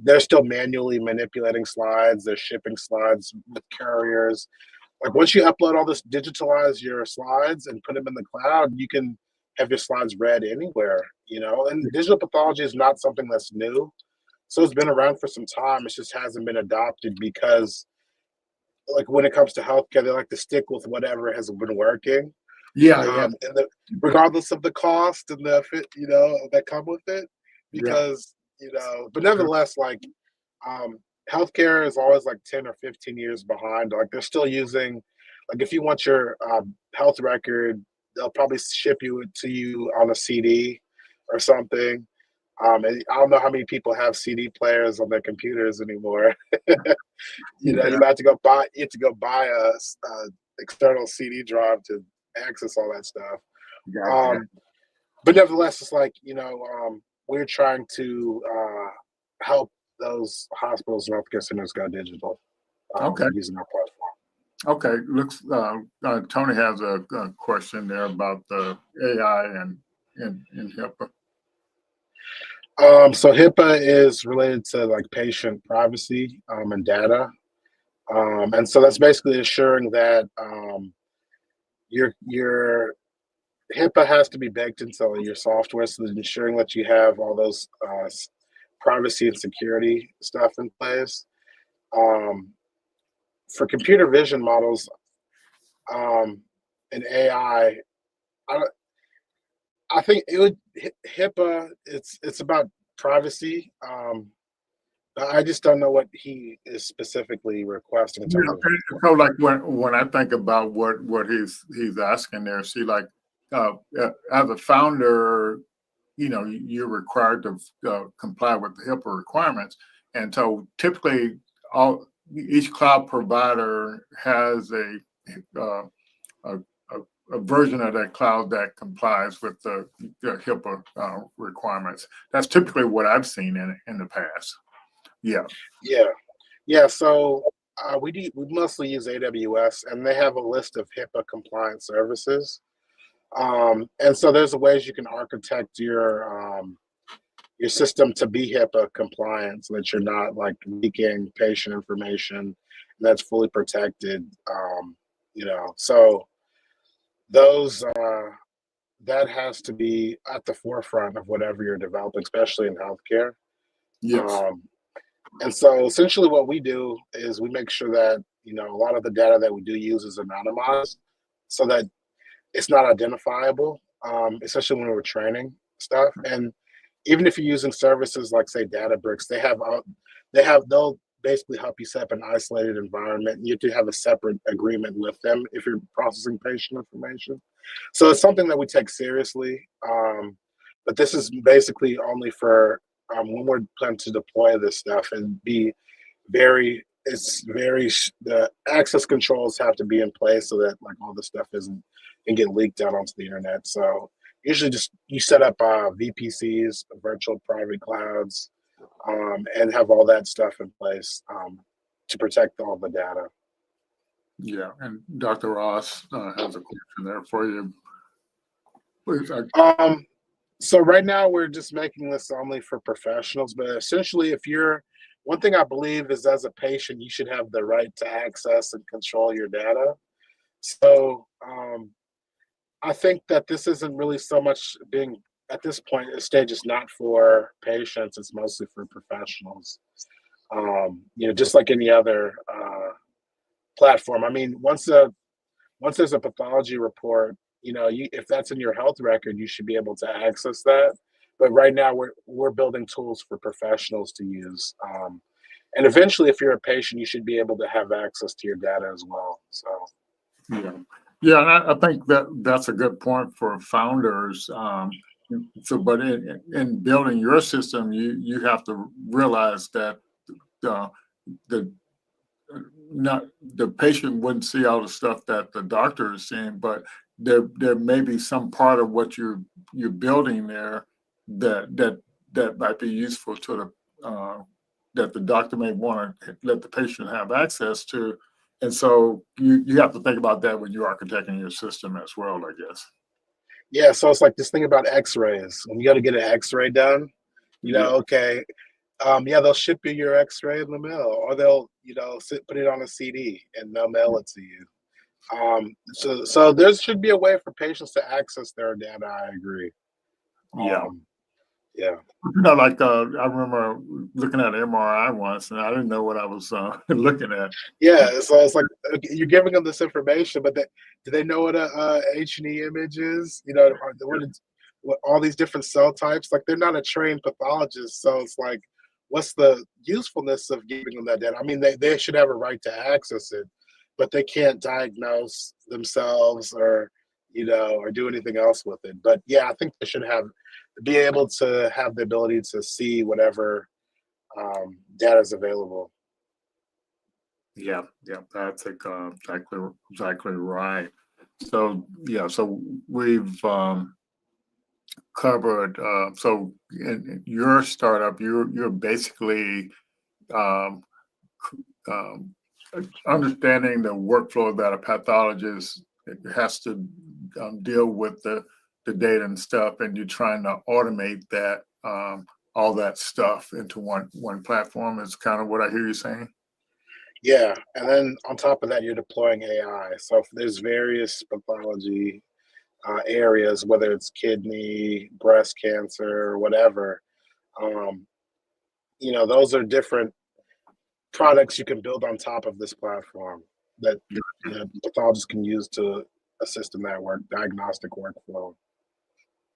[SPEAKER 5] They're still manually manipulating slides. They're shipping slides with carriers. like once you upload all this, digitalize your slides and put them in the cloud, you can have your slides read anywhere, and digital pathology is not something that's new. So it's been around for some time. It just hasn't been adopted because, like, when it comes to healthcare, they like to stick with whatever has been working,
[SPEAKER 6] Yeah,
[SPEAKER 5] and regardless of the cost and the that come with it.
[SPEAKER 6] yeah,
[SPEAKER 5] Because but nevertheless, like, healthcare is always like 10 or 15 years behind. Like, they're still using, like, if you want your health record, they'll probably ship you to you on a CD or something. And I don't know how many people have CD players on their computers anymore.
[SPEAKER 6] yeah,
[SPEAKER 5] You might have to buy a external CD drive to access all that stuff.
[SPEAKER 6] gotcha.
[SPEAKER 5] Um, but nevertheless, it's like, we're trying to help those hospitals and healthcare centers go digital
[SPEAKER 6] Okay,
[SPEAKER 5] using our platform.
[SPEAKER 6] okay. Looks Tony has a question there about the AI and HIPAA.
[SPEAKER 5] So HIPAA is related to, like, patient privacy and data. And so that's basically assuring that your HIPAA has to be baked into your software, so that ensuring that you have all those privacy and security stuff in place. Um, for computer vision models and AI, I I think it would HIPAA. It's about privacy. I just don't know what he is specifically requesting in
[SPEAKER 6] Yeah,
[SPEAKER 5] terms of.
[SPEAKER 6] so like when I think about what he's asking there, see, like as a founder, you're required to comply with the HIPAA requirements, and so typically all each cloud provider has uh, a, a version of that cloud that complies with the HIPAA requirements. That's typically what I've seen in the past. Yeah.
[SPEAKER 5] Yeah, yeah. So we mostly use AWS, and they have a list of HIPAA compliant services. And so there's ways you can architect your system to be HIPAA compliant, so that you're not, like, leaking patient information, and that's fully protected. So those that has to be at the forefront of whatever you're developing, especially in healthcare.
[SPEAKER 6] Yes.
[SPEAKER 5] Um, and so essentially what we do is we make sure that, a lot of the data that we do use is anonymized, so that it's not identifiable, especially when we're training stuff. And even if you're using services like, say, Databricks, they'll basically help you set up an isolated environment. You have to have a separate agreement with them if you're processing patient information. So it's something that we take seriously. But this is basically only for when we're planning to deploy this stuff, and be the access controls have to be in place, so that, like, all the stuff isn't and get leaked out onto the internet. So usually just you set up VPCs, virtual private clouds, and have all that stuff in place to protect all the data.
[SPEAKER 6] Yeah, and Dr. Ross has a question there for you. Please,
[SPEAKER 5] So right now we're just making this only for professionals, but essentially, one thing I believe is, as a patient, you should have the right to access and control your data. So I think that this isn't really so much being, at this point, the stage is not for patients, it's mostly for professionals. Just like any other platform. I mean, once there's a pathology report, if that's in your health record, you should be able to access that. But right now, we're building tools for professionals to use. And eventually, if you're a patient, you should be able to have access to your data as well. So.
[SPEAKER 6] yeah, yeah, and I think that's a good point for founders. But in building your system, you have to realize that the not the patient wouldn't see all the stuff that the doctor is seeing, but there may be some part of what you're building there that might be useful to that the doctor may want to let the patient have access to. And so you have to think about that when you're architecting your system as well, I guess.
[SPEAKER 5] Yeah, so it's like this thing about X-rays. When you go to get an X-ray done,
[SPEAKER 6] Yeah.
[SPEAKER 5] okay, they'll ship you your X-ray in the mail, or they'll, put it on a CD and they'll mail it to you. So there should be a way for patients to access their data. I agree.
[SPEAKER 6] Yeah.
[SPEAKER 5] Yeah.
[SPEAKER 6] Like I remember looking at an MRI once, and I didn't know what I was looking at.
[SPEAKER 5] Yeah, so it's like okay, you're giving them this information, but do they know what a H&E image is? You know, what all these different cell types? Like they're not a trained pathologist, so it's like, what's the usefulness of giving them that data? I mean, they should have a right to access it, but they can't diagnose themselves or or do anything else with it. But yeah, I think they should be able to have the ability to see whatever data is available.
[SPEAKER 6] Yeah, yeah, that's exactly right. So yeah, so we've covered. So in your startup, you're basically um, um, understanding the workflow that a pathologist has to deal with the data and stuff, and you're trying to automate that all that stuff into one platform. Is kind of what I hear you saying.
[SPEAKER 5] Yeah, and then on top of that, you're deploying AI. So if there's various pathology areas, whether it's kidney, breast cancer, whatever, um, those are different products you can build on top of this platform that pathologists can use to assist in that diagnostic workflow.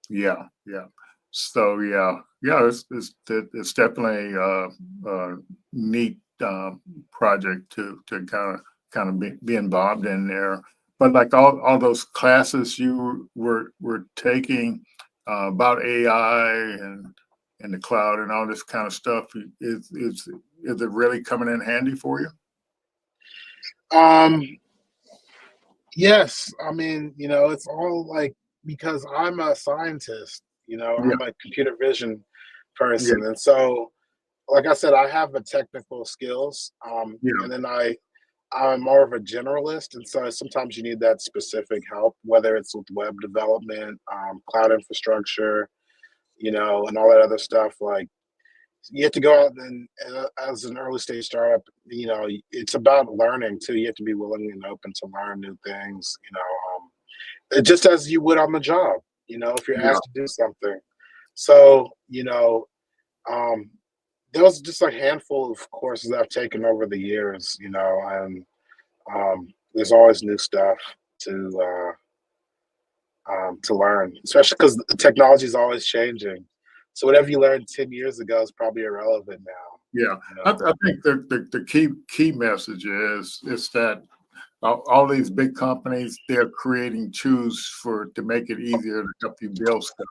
[SPEAKER 6] Yeah, yeah. So yeah, it's definitely a neat project to kind of be involved in there. But like all those classes you were taking about AI and the cloud and all this kind of stuff, is it really coming in handy for you?
[SPEAKER 5] Um, yes, I mean, it's all like because I'm a scientist,
[SPEAKER 6] Yeah,
[SPEAKER 5] I'm a computer vision
[SPEAKER 6] yeah,
[SPEAKER 5] person, and so like I said, I have the technical skills,
[SPEAKER 6] yeah,
[SPEAKER 5] and then I'm more of a generalist, and so sometimes you need that specific help, whether it's with web development, cloud infrastructure, and all that other stuff. Like you have to go out and as an early stage startup, it's about learning too. You have to be willing and open to learn new things. Just as you would on the job. If you're
[SPEAKER 6] yeah.
[SPEAKER 5] asked to do something. So um, there was just a handful of courses I've taken over the years, and there's always new stuff to learn, especially because the technology is always changing. So whatever you learned 10 years ago is probably irrelevant now.
[SPEAKER 6] Yeah,
[SPEAKER 5] You
[SPEAKER 6] I,
[SPEAKER 5] know?
[SPEAKER 6] I think the key message is that all these big companies, they're creating tools to make it easier to help you build stuff,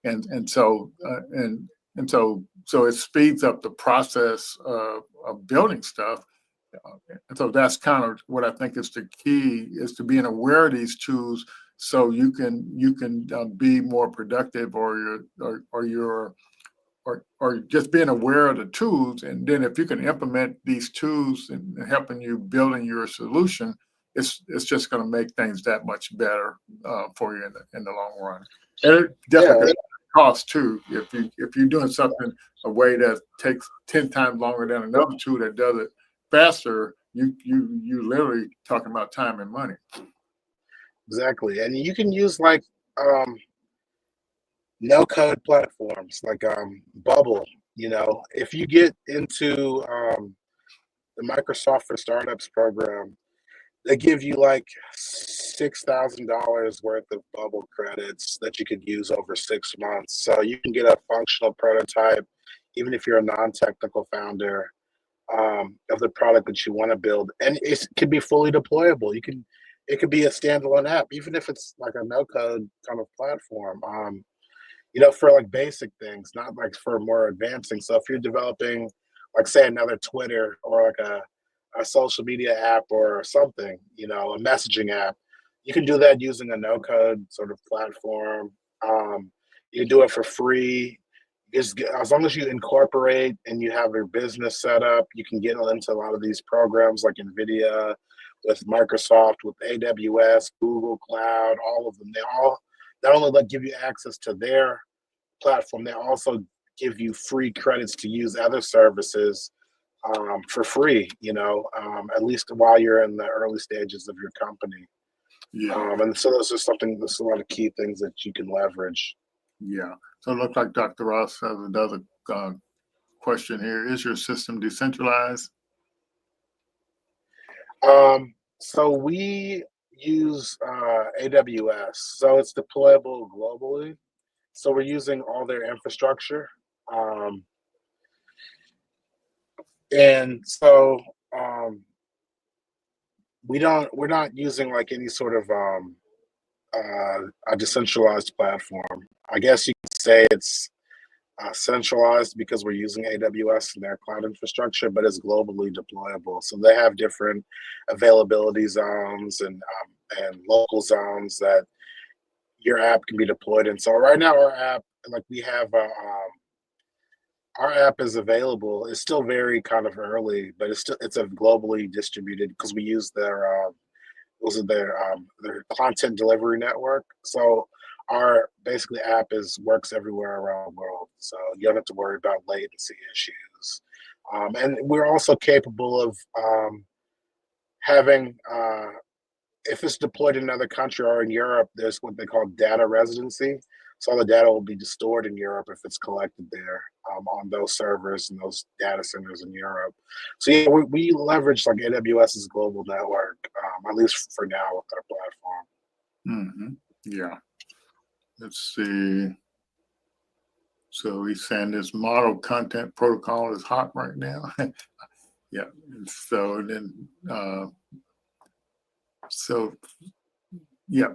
[SPEAKER 6] and so so it speeds up the process of building stuff. And so that's kind of what I think is the key is to being aware of these tools so you can be more productive or just being aware of the tools, and then if you can implement these tools and helping you building your solution, it's just going to make things that much better for you in the long run. And it
[SPEAKER 5] Yeah,
[SPEAKER 6] definitely costs too. If you're doing something a way that takes 10 times longer than another tool that does it faster, you literally talking about time and money.
[SPEAKER 5] exactly. And you can use like um, no code platforms like Bubble. If you get into the Microsoft for Startups program, they give you like $6,000 worth of bubble credits that you could use over 6 months. So you can get a functional prototype, even if you're a non-technical founder of the product that you want to build, and it can be fully deployable. It could be a standalone app, even if it's like a no-code kind of platform. For like basic things, not like for more advancing. So if you're developing, like say another Twitter or like a social media app or something, a messaging app, you can do that using a no code sort of platform. You can do it for free. As long as you incorporate and you have your business set up, you can get into a lot of these programs like NVIDIA, with Microsoft, with AWS, Google Cloud, all of them. They all not only give you access to their platform, they also give you free credits to use other services for free, at least while you're in the early stages of your company.
[SPEAKER 6] Yeah.
[SPEAKER 5] And so those are there's a lot of key things that you can leverage.
[SPEAKER 6] Yeah. So it looks like Dr. Ross has another question here. Is your system decentralized?
[SPEAKER 5] So we use AWS, so it's deployable globally. So we're using all their infrastructure. Um, and so we're not using like any sort of a decentralized platform. I guess you could say it's centralized because we're using AWS and their cloud infrastructure, but it's globally deployable. So they have different availability zones and local zones that your app can be deployed in. So right now, our app, like we have, our app is available. It's still very kind of early, but it's a globally distributed because we use their content delivery network. So our basically app works everywhere around the world. So you don't have to worry about latency issues. And we're also capable of having if it's deployed in another country or in Europe, there's what they call data residency. So all the data will be stored in Europe if it's collected there on those servers and those data centers in Europe. So yeah, we leverage like AWS's global network, at least for now with our platform.
[SPEAKER 6] Yeah. Let's see. So he's saying this model content protocol is hot right now. Yeah. So then, yeah.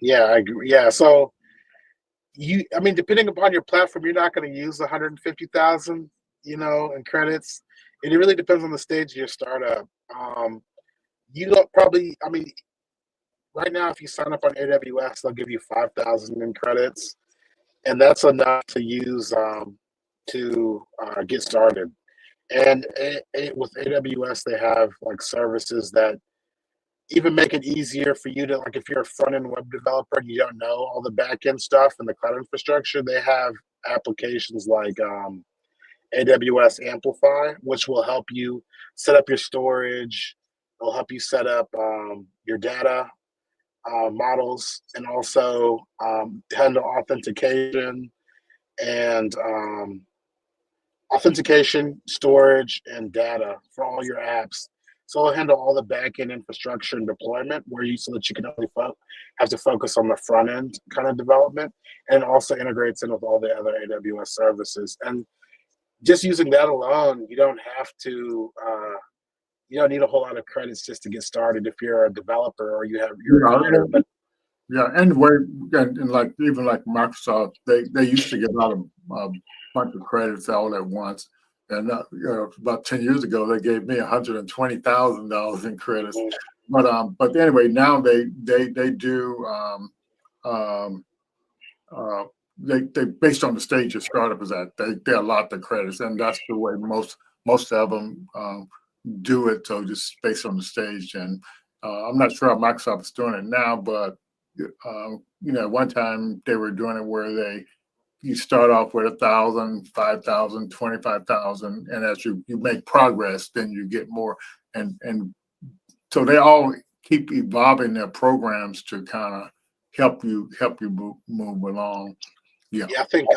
[SPEAKER 5] Yeah, I agree. Yeah, so depending upon your platform, you're not going to use 150,000, in credits. And it really depends on the stage of your startup. You don't probably, right now, if you sign up on AWS, they'll give you 5,000 in credits, and that's enough to use to get started. And with AWS, they have like services that even make it easier for you to, like, if you're a front end web developer and you don't know all the back end stuff and the cloud infrastructure, they have applications like AWS Amplify, which will help you set up your storage. It'll help you set up your data models, and also handle authentication, storage, and data for all your apps. So it'll handle all the back-end infrastructure and deployment so that you can only have to focus on the front end kind of development, and also integrates in with all the other AWS services. And just using that alone, you don't need a whole lot of credits just to get started if you're a developer or you're a coder. But
[SPEAKER 6] and like even like Microsoft, they used to get a lot of bunch of credits all at once. And about 10 years ago, they gave me $120,000 in credits. But anyway, now they do they based on the stage your startup is at, they allot the credits, and that's the way most of them do it. So just based on the stage, and I'm not sure how Microsoft is doing it now, but one time they were doing it where you start off with 1,000, 5,000, 25,000, and as you make progress, then you get more, and so they all keep evolving their programs to kind of help you move along. Yeah,
[SPEAKER 5] I think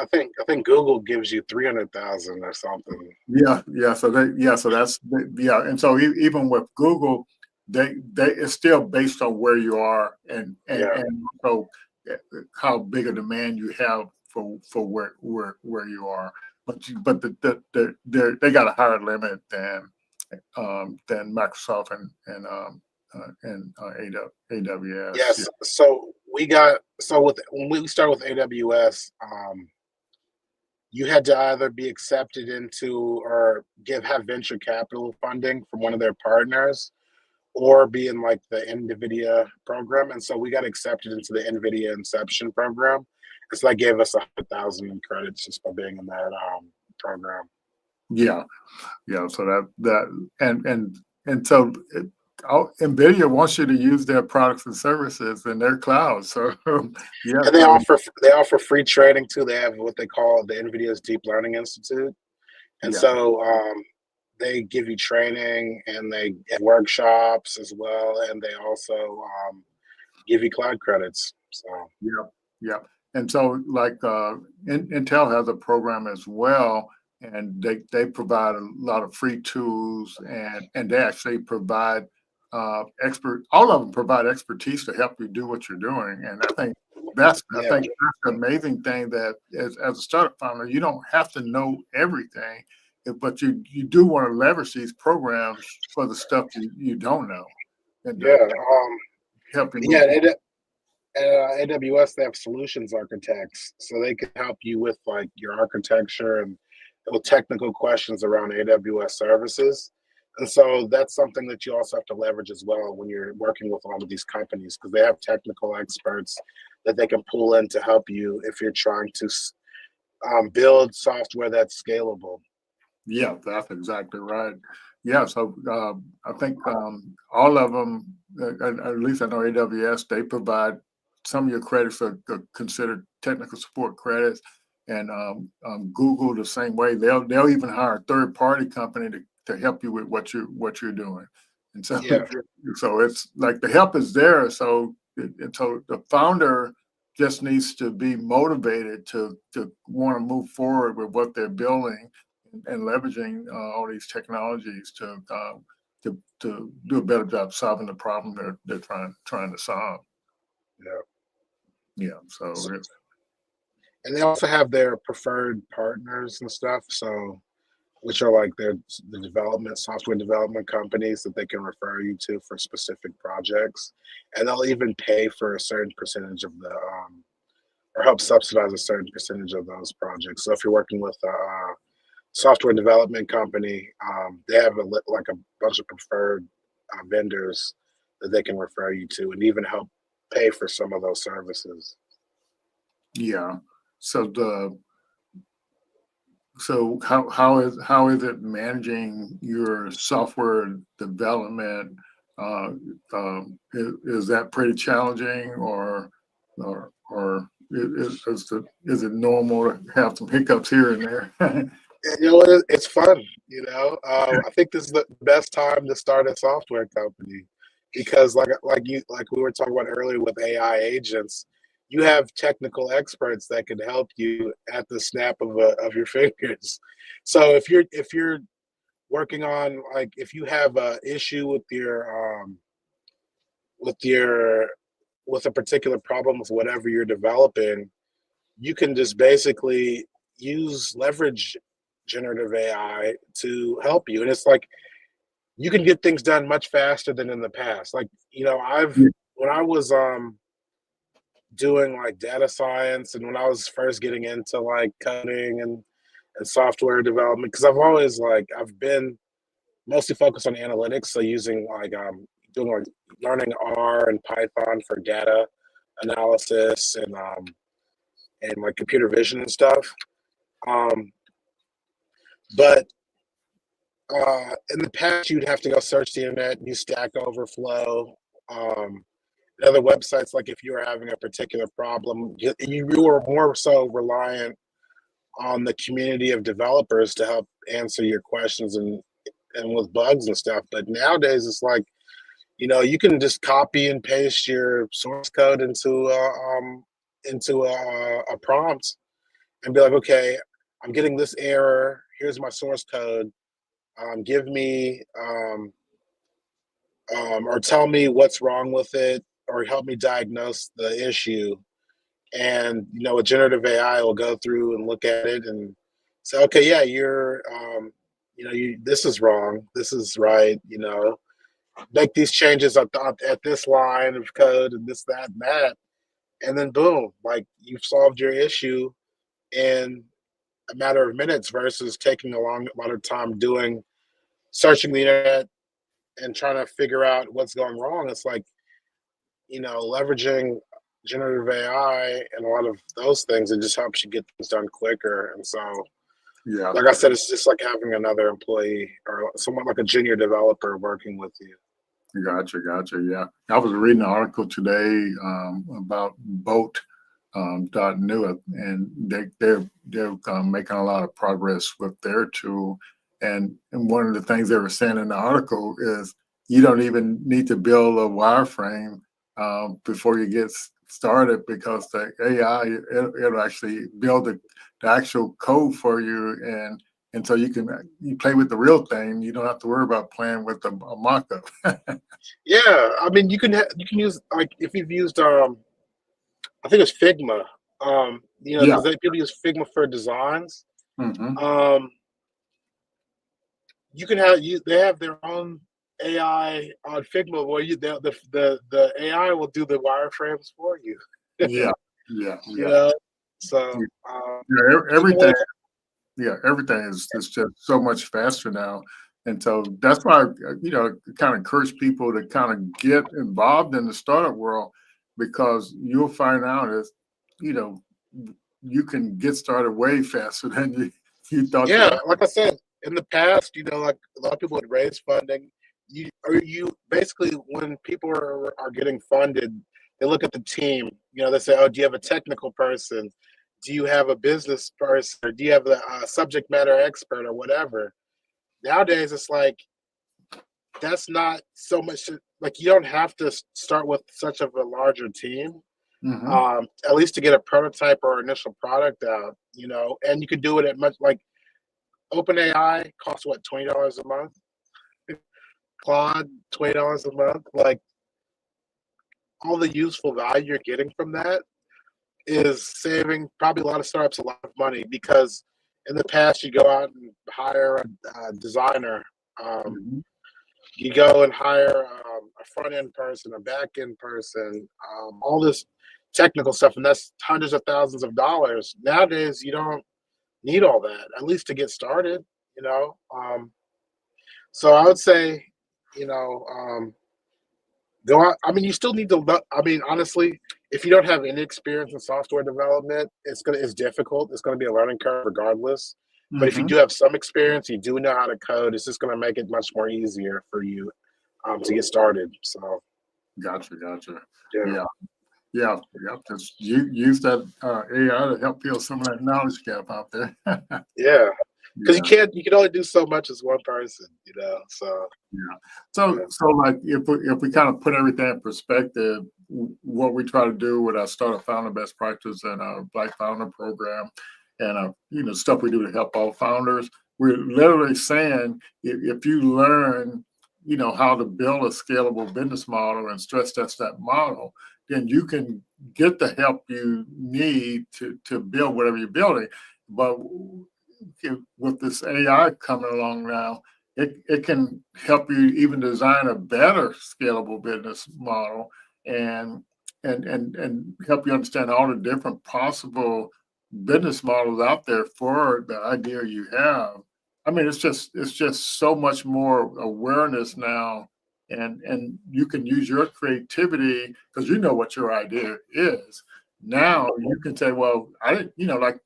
[SPEAKER 5] Google gives you 300,000 or something.
[SPEAKER 6] Yeah. So that's and so even with Google, they it's still based on where you are and so how big a demand you have for where you are, but they got a higher limit than Microsoft and AWS.
[SPEAKER 5] Yes. So when we started with AWS, you had to either be accepted into or have venture capital funding from one of their partners, or be in like the NVIDIA program. And so we got accepted into the NVIDIA Inception program. And so that gave us 100,000 in credits just by being in that program.
[SPEAKER 6] Yeah. So and so NVIDIA wants you to use their products and services in their cloud. So yeah.
[SPEAKER 5] And they offer free training too. They have what they call the NVIDIA's Deep Learning Institute. And so they give you training and they have workshops as well, and they also give you cloud credits. So
[SPEAKER 6] Yeah, yeah. And so like Intel has a program as well, and they provide a lot of free tools, and they actually provide all of them provide expertise to help you do what you're doing. And I
[SPEAKER 5] yeah,
[SPEAKER 6] think that's the amazing thing, that as a startup founder, you don't have to know everything, but you do want to leverage these programs for the stuff you don't know, and
[SPEAKER 5] yeah,
[SPEAKER 6] help you move
[SPEAKER 5] yeah.
[SPEAKER 6] forward.
[SPEAKER 5] At AWS, they have solutions architects, so they can help you with like your architecture and with technical questions around AWS services. And so that's something that you also have to leverage as well when you're working with all of these companies, because they have technical experts that they can pull in to help you if you're trying to build software that's scalable.
[SPEAKER 6] Yeah, that's exactly right. Yeah, so I think all of them, at least I know AWS, they provide some of your credits are considered technical support credits, and Google the same way. They'll even hire a third party company to help you with what you're doing, and so
[SPEAKER 5] Yeah,
[SPEAKER 6] so it's like the help is there. So and so the founder just needs to be motivated to want to move forward with what they're building and leveraging all these technologies to do a better job solving the problem they're trying to solve.
[SPEAKER 5] yeah.
[SPEAKER 6] Yeah, so it's,
[SPEAKER 5] And they also have their preferred partners and stuff. So which are like the development software development companies that they can refer you to for specific projects, and they'll even pay for a certain percentage of the or help subsidize a certain percentage of those projects. So if you're working with a software development company, they have like a bunch of preferred vendors that they can refer you to, and even help pay for some of those services.
[SPEAKER 6] yeah. So how is it managing your software development? Is that pretty challenging, or is it normal to have some hiccups here and there?
[SPEAKER 5] You know, it's fun. You know, I think this is the best time to start a software company because, like we were talking about earlier with AI agents, you have technical experts that can help you at the snap of your fingers. So if you're working on like if you have a issue with your with a particular problem with whatever you're developing, you can just basically leverage generative AI to help you. And it's like you can get things done much faster than in the past. Like, you know, when I was doing like data science and when I was first getting into like coding and software development, because I've been mostly focused on analytics. So using doing like learning R and Python for data analysis and like computer vision and stuff. Um, but in the past, you'd have to go search the internet, use Stack Overflow, and other websites. Like if you were having a particular problem, you were more so reliant on the community of developers to help answer your questions and with bugs and stuff. But nowadays, it's like you can just copy and paste your source code into a prompt and be like, okay, I'm getting this error. Here's my source code. Give me or tell me what's wrong with it, or help me diagnose the issue. And a generative AI will go through and look at it and say, okay, yeah, you're, this is wrong, this is right. Make these changes at this line of code and this, that, and that, and then boom, like you've solved your issue in a matter of minutes versus taking a lot of time searching the internet and trying to figure out what's going wrong. It's like, leveraging generative AI and a lot of those things, it just helps you get things done quicker. And so,
[SPEAKER 6] Yeah.
[SPEAKER 5] like I said, it's just like having another employee or someone like a junior developer working with you.
[SPEAKER 6] Gotcha. Yeah, I was reading an article today about Boat .new, and they're making a lot of progress with their tool, And one of the things they were saying in the article is you don't even need to build a wireframe before you get started, because the AI, it'll actually build the actual code for you, and so you play with the real thing. You don't have to worry about playing with a mock-up.
[SPEAKER 5] Yeah, I mean, you can use, like, if you've used I think it's Figma.
[SPEAKER 6] Yeah.
[SPEAKER 5] Because people use Figma for designs.
[SPEAKER 6] Hmm.
[SPEAKER 5] Um, you can they have their own AI on Figma where the AI will do the wireframes for you.
[SPEAKER 6] Yeah. Yeah.
[SPEAKER 5] You
[SPEAKER 6] Yeah.
[SPEAKER 5] know, so
[SPEAKER 6] Yeah.
[SPEAKER 5] you can
[SPEAKER 6] Everything.
[SPEAKER 5] really,
[SPEAKER 6] Yeah, everything is just so much faster now. And so that's why, kind of encourage people to kind of get involved in the startup world, because you'll find out is, you know, you can get started way faster than you thought you
[SPEAKER 5] yeah,
[SPEAKER 6] would.
[SPEAKER 5] like I said in the past, like a lot of people would raise funding. You basically, when people are getting funded, they look at the team. They say, "Oh, do you have a technical person? Do you have a business person? Or do you have a subject matter expert or whatever?" Nowadays, it's like that's not so much. Like, you don't have to start with such of a larger team,
[SPEAKER 6] Hmm.
[SPEAKER 5] at least to get a prototype or initial product out. And you could do it at much like OpenAI costs what, $20 a month? Claude, $20 a month. Like, all the useful value you're getting from that is saving probably a lot of startups a lot of money, because in the past you go out and hire a designer. Um,
[SPEAKER 6] Hmm.
[SPEAKER 5] you go and hire a front end person, a back end person, all this technical stuff, and that's hundreds of thousands of dollars. Nowadays, you don't need all that, at least to get started. So I would say, you know, um, go out. I mean, you still need to. I mean, honestly, if you don't have any experience in software development, it's difficult. It's gonna be a learning curve regardless. But if you
[SPEAKER 6] Hmm.
[SPEAKER 5] do have some experience, you do know how to code. It's just gonna make it much more easier for you to get started. So
[SPEAKER 6] Gotcha. Gotcha.
[SPEAKER 5] yeah,
[SPEAKER 6] Yeah. Yeah. Yeah. Just use that AI to help fill some of that knowledge gap out there.
[SPEAKER 5] yeah, because
[SPEAKER 6] Yeah.
[SPEAKER 5] you can only do so much as one person. So
[SPEAKER 6] Yeah. So like if we kind of put everything in perspective, what we try to do with our startup founder best practice and our Black Founder program, and stuff we do to help all founders, we're literally saying if you learn, how to build a scalable business model and stress test that model, then you can get the help you need to build whatever you're building. But with this AI coming along now, it can help you even design a better scalable business model, and and help you understand all the different possible business models out there for the idea you have. I mean, it's just so much more awareness now, and you can use your creativity because you know what your idea is. Now you can say, well, I didn't, like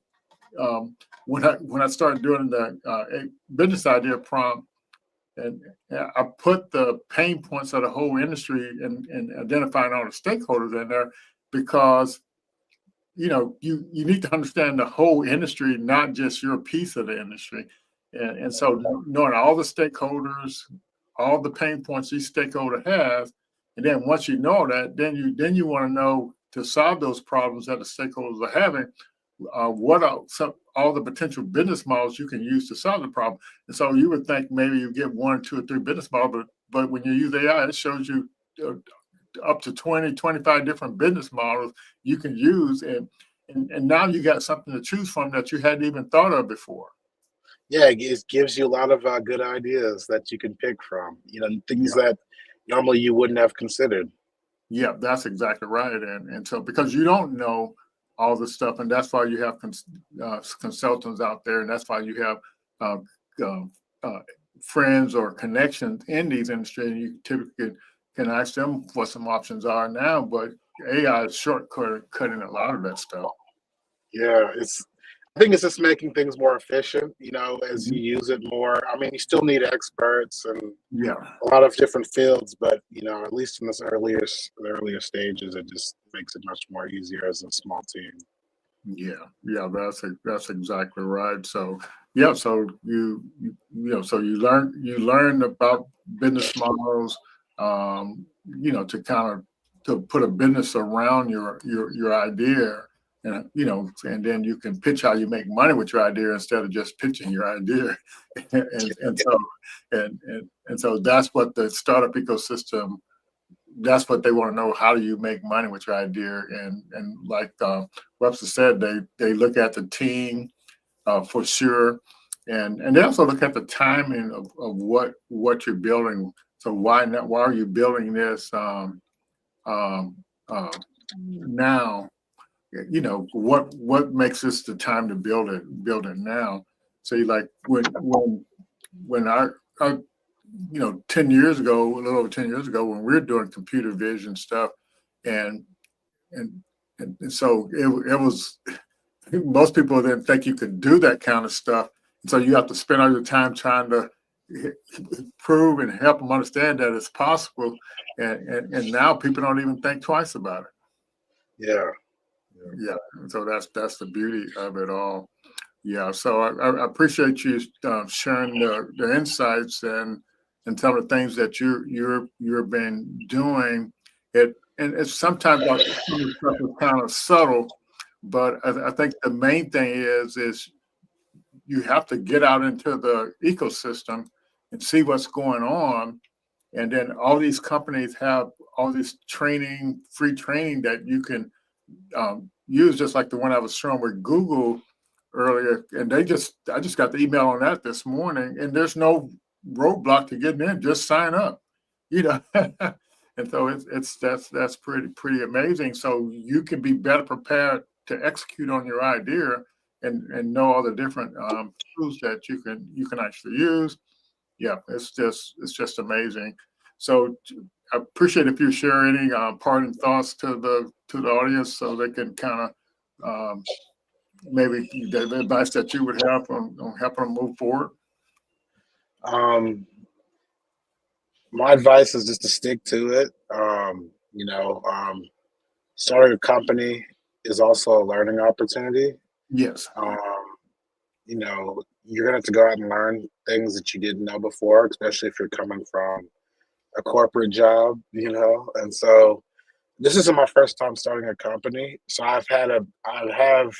[SPEAKER 6] um, when I started doing the business idea prompt, and I put the pain points of the whole industry and identifying all the stakeholders in there, because you need to understand the whole industry, not just your piece of the industry, and so knowing all the stakeholders, all the pain points each stakeholder has, and then once you know that, then you want to know, to solve those problems that the stakeholders are having, what are all the potential business models you can use to solve the problem. And so you would think maybe you get one, two, or three business models, but when you use AI, it shows you uh, up to 20, 25 different business models you can use. And now you got something to choose from that you hadn't even thought of before.
[SPEAKER 5] yeah, it gives you a lot of good ideas that you can pick from. Things
[SPEAKER 6] Yeah.
[SPEAKER 5] that normally you wouldn't have considered.
[SPEAKER 6] Yeah, that's exactly right. And so because you don't know all this stuff, and that's why you have consultants out there, and that's why you have uh, uh, uh, friends or connections in these industries. And you typically can ask them what some options are now, but AI is cutting a lot of that stuff.
[SPEAKER 5] Yeah, I think it's just making things more efficient, as
[SPEAKER 6] Mhm.
[SPEAKER 5] you use it more. I mean, you still need experts and
[SPEAKER 6] Yeah.
[SPEAKER 5] a lot of different fields, but at least in the earlier stages, it just makes it much more easier as a small team.
[SPEAKER 6] Yeah, that's exactly right. So yeah, so so you learn about business models, to kind of to put a business around your idea, and then you can pitch how you make money with your idea instead of just pitching your idea, and so and so that's what the startup ecosystem, that's what they want to know. How do you make money with your idea? And like Webster said, they look at the team, for sure, and they also look at the timing of what you're building. So why are you building this um, uh, now? What makes this the time to build it now? So you like when I 10 years ago, a little over 10 years ago, when we were doing computer vision stuff, and and and so it was, most people didn't think you could do that kind of stuff. So you have to spend all your time trying to prove and help them understand that it's possible. And now people don't even think twice about it.
[SPEAKER 5] Yeah.
[SPEAKER 6] Yeah. So that's the beauty of it all. Yeah. So I appreciate you sharing the insights and some of the things that you've been doing. And it's sometimes like some of the stuff is kind of subtle, but I think the main thing is you have to get out into the ecosystem and see what's going on. And then all these companies have all this training, free training that you can use, just like the one I was showing with Google earlier. And I just got the email on that this morning, and there's no roadblock to getting in. Just sign up, you know. And so that's pretty amazing. So you can be better prepared to execute on your idea and know all the different tools that you can actually use. Yeah, it's just amazing. So I appreciate if you share any parting thoughts to the audience, so they can kind of maybe the advice that you would have on helping them move forward.
[SPEAKER 5] Um, my advice is just to stick to it. Starting a company is also a learning opportunity.
[SPEAKER 6] Yes.
[SPEAKER 5] Um, you're gonna have to go out and learn things that you didn't know before, especially if you're coming from a corporate job, And so this isn't my first time starting a company. So I have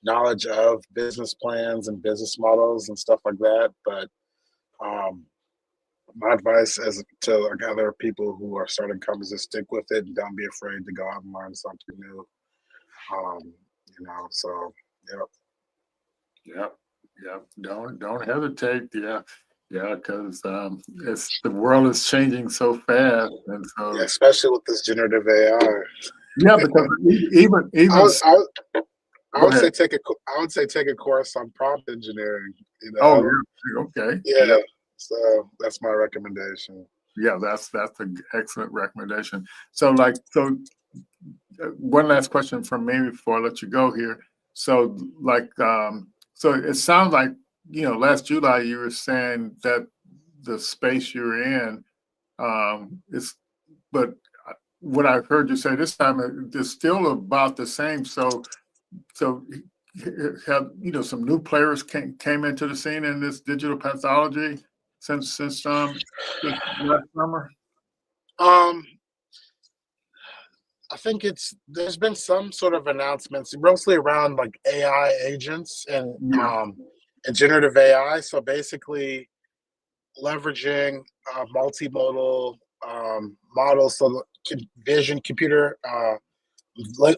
[SPEAKER 5] knowledge of business plans and business models and stuff like that. But um, my advice as to like other people who are starting companies is stick with it and don't be afraid to go out and learn something new. Um, so yeah.
[SPEAKER 6] Yep. Yep. Don't hesitate. Yeah. Yeah, because it's the world is changing so fast, and
[SPEAKER 5] Yeah,
[SPEAKER 6] so
[SPEAKER 5] especially with this generative AI.
[SPEAKER 6] yeah, because
[SPEAKER 5] I, would- I, would- I
[SPEAKER 6] go
[SPEAKER 5] would
[SPEAKER 6] ahead.
[SPEAKER 5] say I would say take a course on prompt engineering.
[SPEAKER 6] Oh yeah, okay,
[SPEAKER 5] Yeah.
[SPEAKER 6] yeah,
[SPEAKER 5] So that's my recommendation.
[SPEAKER 6] yeah. That's an excellent recommendation. One last question from me before I let you go here. So so it sounds like last July you were saying that the space you're in is, but what I've heard you say this time is still about the same. So have some new players came into the scene in this digital pathology since last summer.
[SPEAKER 5] Um, I think there's been some sort of announcements, mostly around like AI agents
[SPEAKER 6] Yeah.
[SPEAKER 5] and generative AI. So basically, leveraging multimodal models, so computer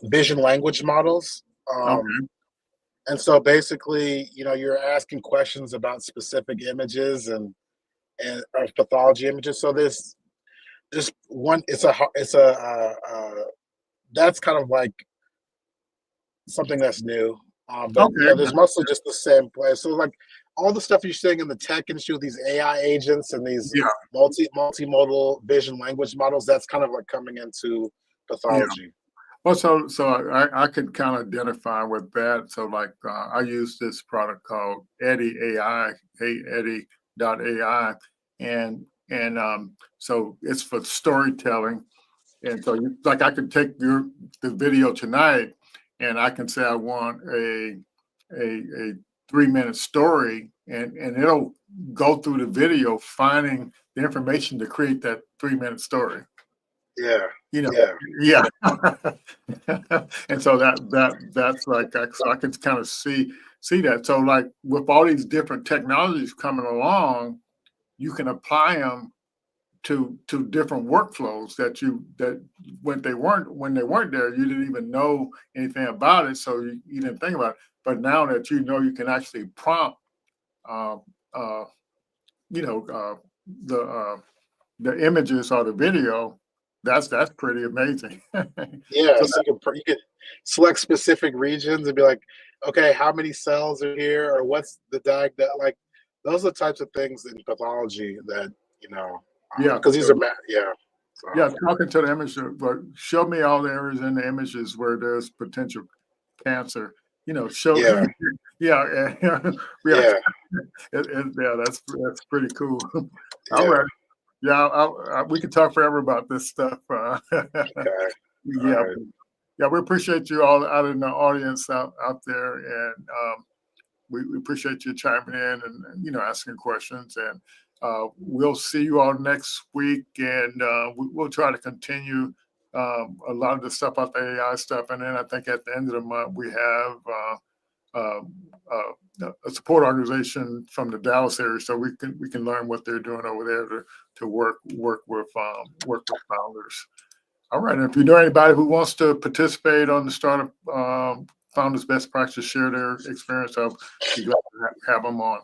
[SPEAKER 5] vision language models.
[SPEAKER 6] Okay.
[SPEAKER 5] And so basically, you're asking questions about specific images and or pathology images. So there's just one. That's kind of like something that's new. But
[SPEAKER 6] Okay.
[SPEAKER 5] there's mostly just the same place. So like all the stuff you're seeing in the tech industry with these AI agents and these
[SPEAKER 6] Yeah.
[SPEAKER 5] multimodal vision language models, that's kind of like coming into
[SPEAKER 6] Yeah.
[SPEAKER 5] pathology.
[SPEAKER 6] Well, so I could kind of identify with that. So like I use this product called Eddie AI, Eddie.ai, and so it's for storytelling. And so like I could take the video tonight and I can say I want a 3-minute story, and it'll go through the video finding the information to create that 3-minute story.
[SPEAKER 5] Yeah.
[SPEAKER 6] You know,
[SPEAKER 5] Yeah.
[SPEAKER 6] yeah. And so that's like, so I can kind of see that. So like with all these different technologies coming along, you can apply them to different workflows that when they weren't there, you didn't even know anything about it, so you didn't think about it. But now that you know, you can actually prompt, uh, uh, you know, the images or the video. That's pretty amazing.
[SPEAKER 5] Yeah,
[SPEAKER 6] So
[SPEAKER 5] so you can select specific regions and be like, okay, how many cells are here, or what's the like those are the types of things in pathology that
[SPEAKER 6] yeah,
[SPEAKER 5] because these are yeah. So,
[SPEAKER 6] yeah, talking to the image, but show me all the areas in the images where there's potential cancer. Show
[SPEAKER 5] yeah,
[SPEAKER 6] yeah, yeah,
[SPEAKER 5] yeah,
[SPEAKER 6] yeah. That's pretty cool. All
[SPEAKER 5] yeah.
[SPEAKER 6] right. Yeah, we could talk forever about this stuff.
[SPEAKER 5] Okay, all
[SPEAKER 6] Yeah,
[SPEAKER 5] right.
[SPEAKER 6] yeah, we appreciate you all out in the audience out there, and we appreciate you chiming in and asking questions. And we'll see you all next week, and we'll try to continue a lot of the stuff about the AI stuff. And then I think at the end of the month we have a support organization from the Dallas area, so we can learn what they're doing over there to work with founders. All right, and if you know anybody who wants to participate on the startup founders best practice, share their experience, I'll be glad to have them on.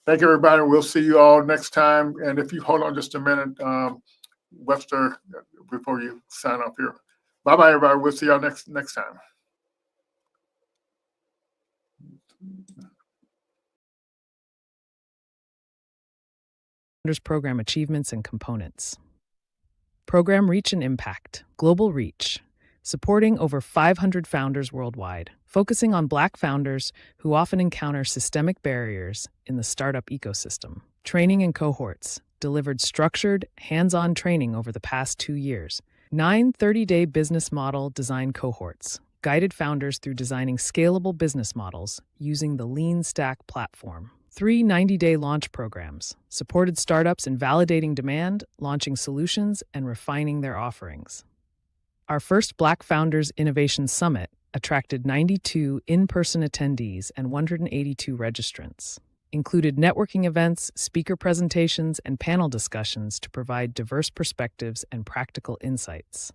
[SPEAKER 6] Thank you, everybody. We'll see you all next time. And if you hold on just a minute, Webster, before you sign off here. Bye-bye, everybody. We'll see y'all next time.
[SPEAKER 7] Program achievements and components. Program reach and impact, global reach, supporting over 500 founders worldwide, focusing on Black founders who often encounter systemic barriers in the startup ecosystem. Training and cohorts, delivered structured, hands-on training over the past 2 years. 9 30-day business model design cohorts, guided founders through designing scalable business models using the Lean Stack platform. 3 90-day launch programs, supported startups in validating demand, launching solutions, and refining their offerings. Our first Black Founders Innovation Summit attracted 92 in-person attendees and 182 registrants. Included networking events, speaker presentations, and panel discussions to provide diverse perspectives and practical insights.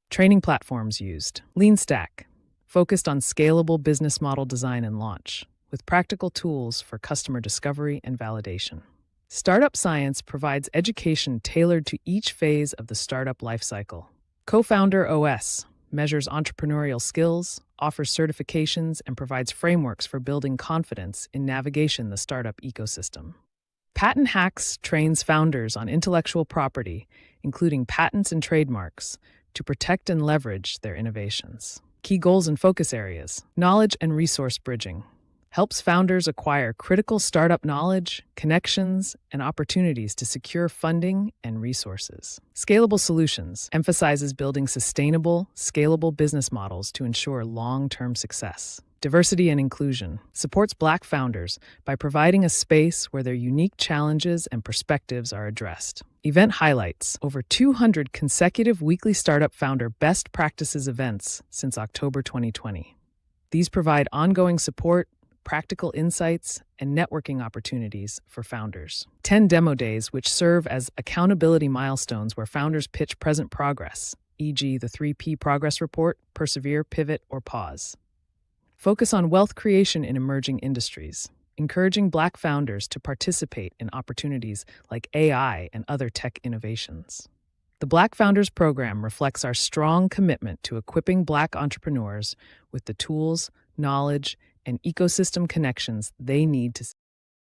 [SPEAKER 7] Training platforms used. Lean Stack, focused on scalable business model design and launch, with practical tools for customer discovery and validation. Startup Science provides education tailored to each phase of the startup lifecycle. Co-Founder OS measures entrepreneurial skills, offers certifications, and provides frameworks for building confidence in navigation the startup ecosystem. Patent Hacks trains founders on intellectual property, including patents and trademarks, to protect and leverage their innovations. Key goals and focus areas. Knowledge and resource bridging helps founders acquire critical startup knowledge, connections, and opportunities to secure funding and resources. Scalable Solutions emphasizes building sustainable, scalable business models to ensure long-term success. Diversity and Inclusion supports Black founders by providing a space where their unique challenges and perspectives are addressed. Event highlights over 200 consecutive weekly startup founder best practices events since October 2020. These provide ongoing support, practical insights, and networking opportunities for founders. 10 demo days, which serve as accountability milestones where founders pitch present progress, e.g. the 3P progress report, persevere, pivot, or pause. Focus on wealth creation in emerging industries, encouraging Black founders to participate in opportunities like AI and other tech innovations. The Black Founders Program reflects our strong commitment to equipping Black entrepreneurs with the tools, knowledge, and ecosystem connections they need to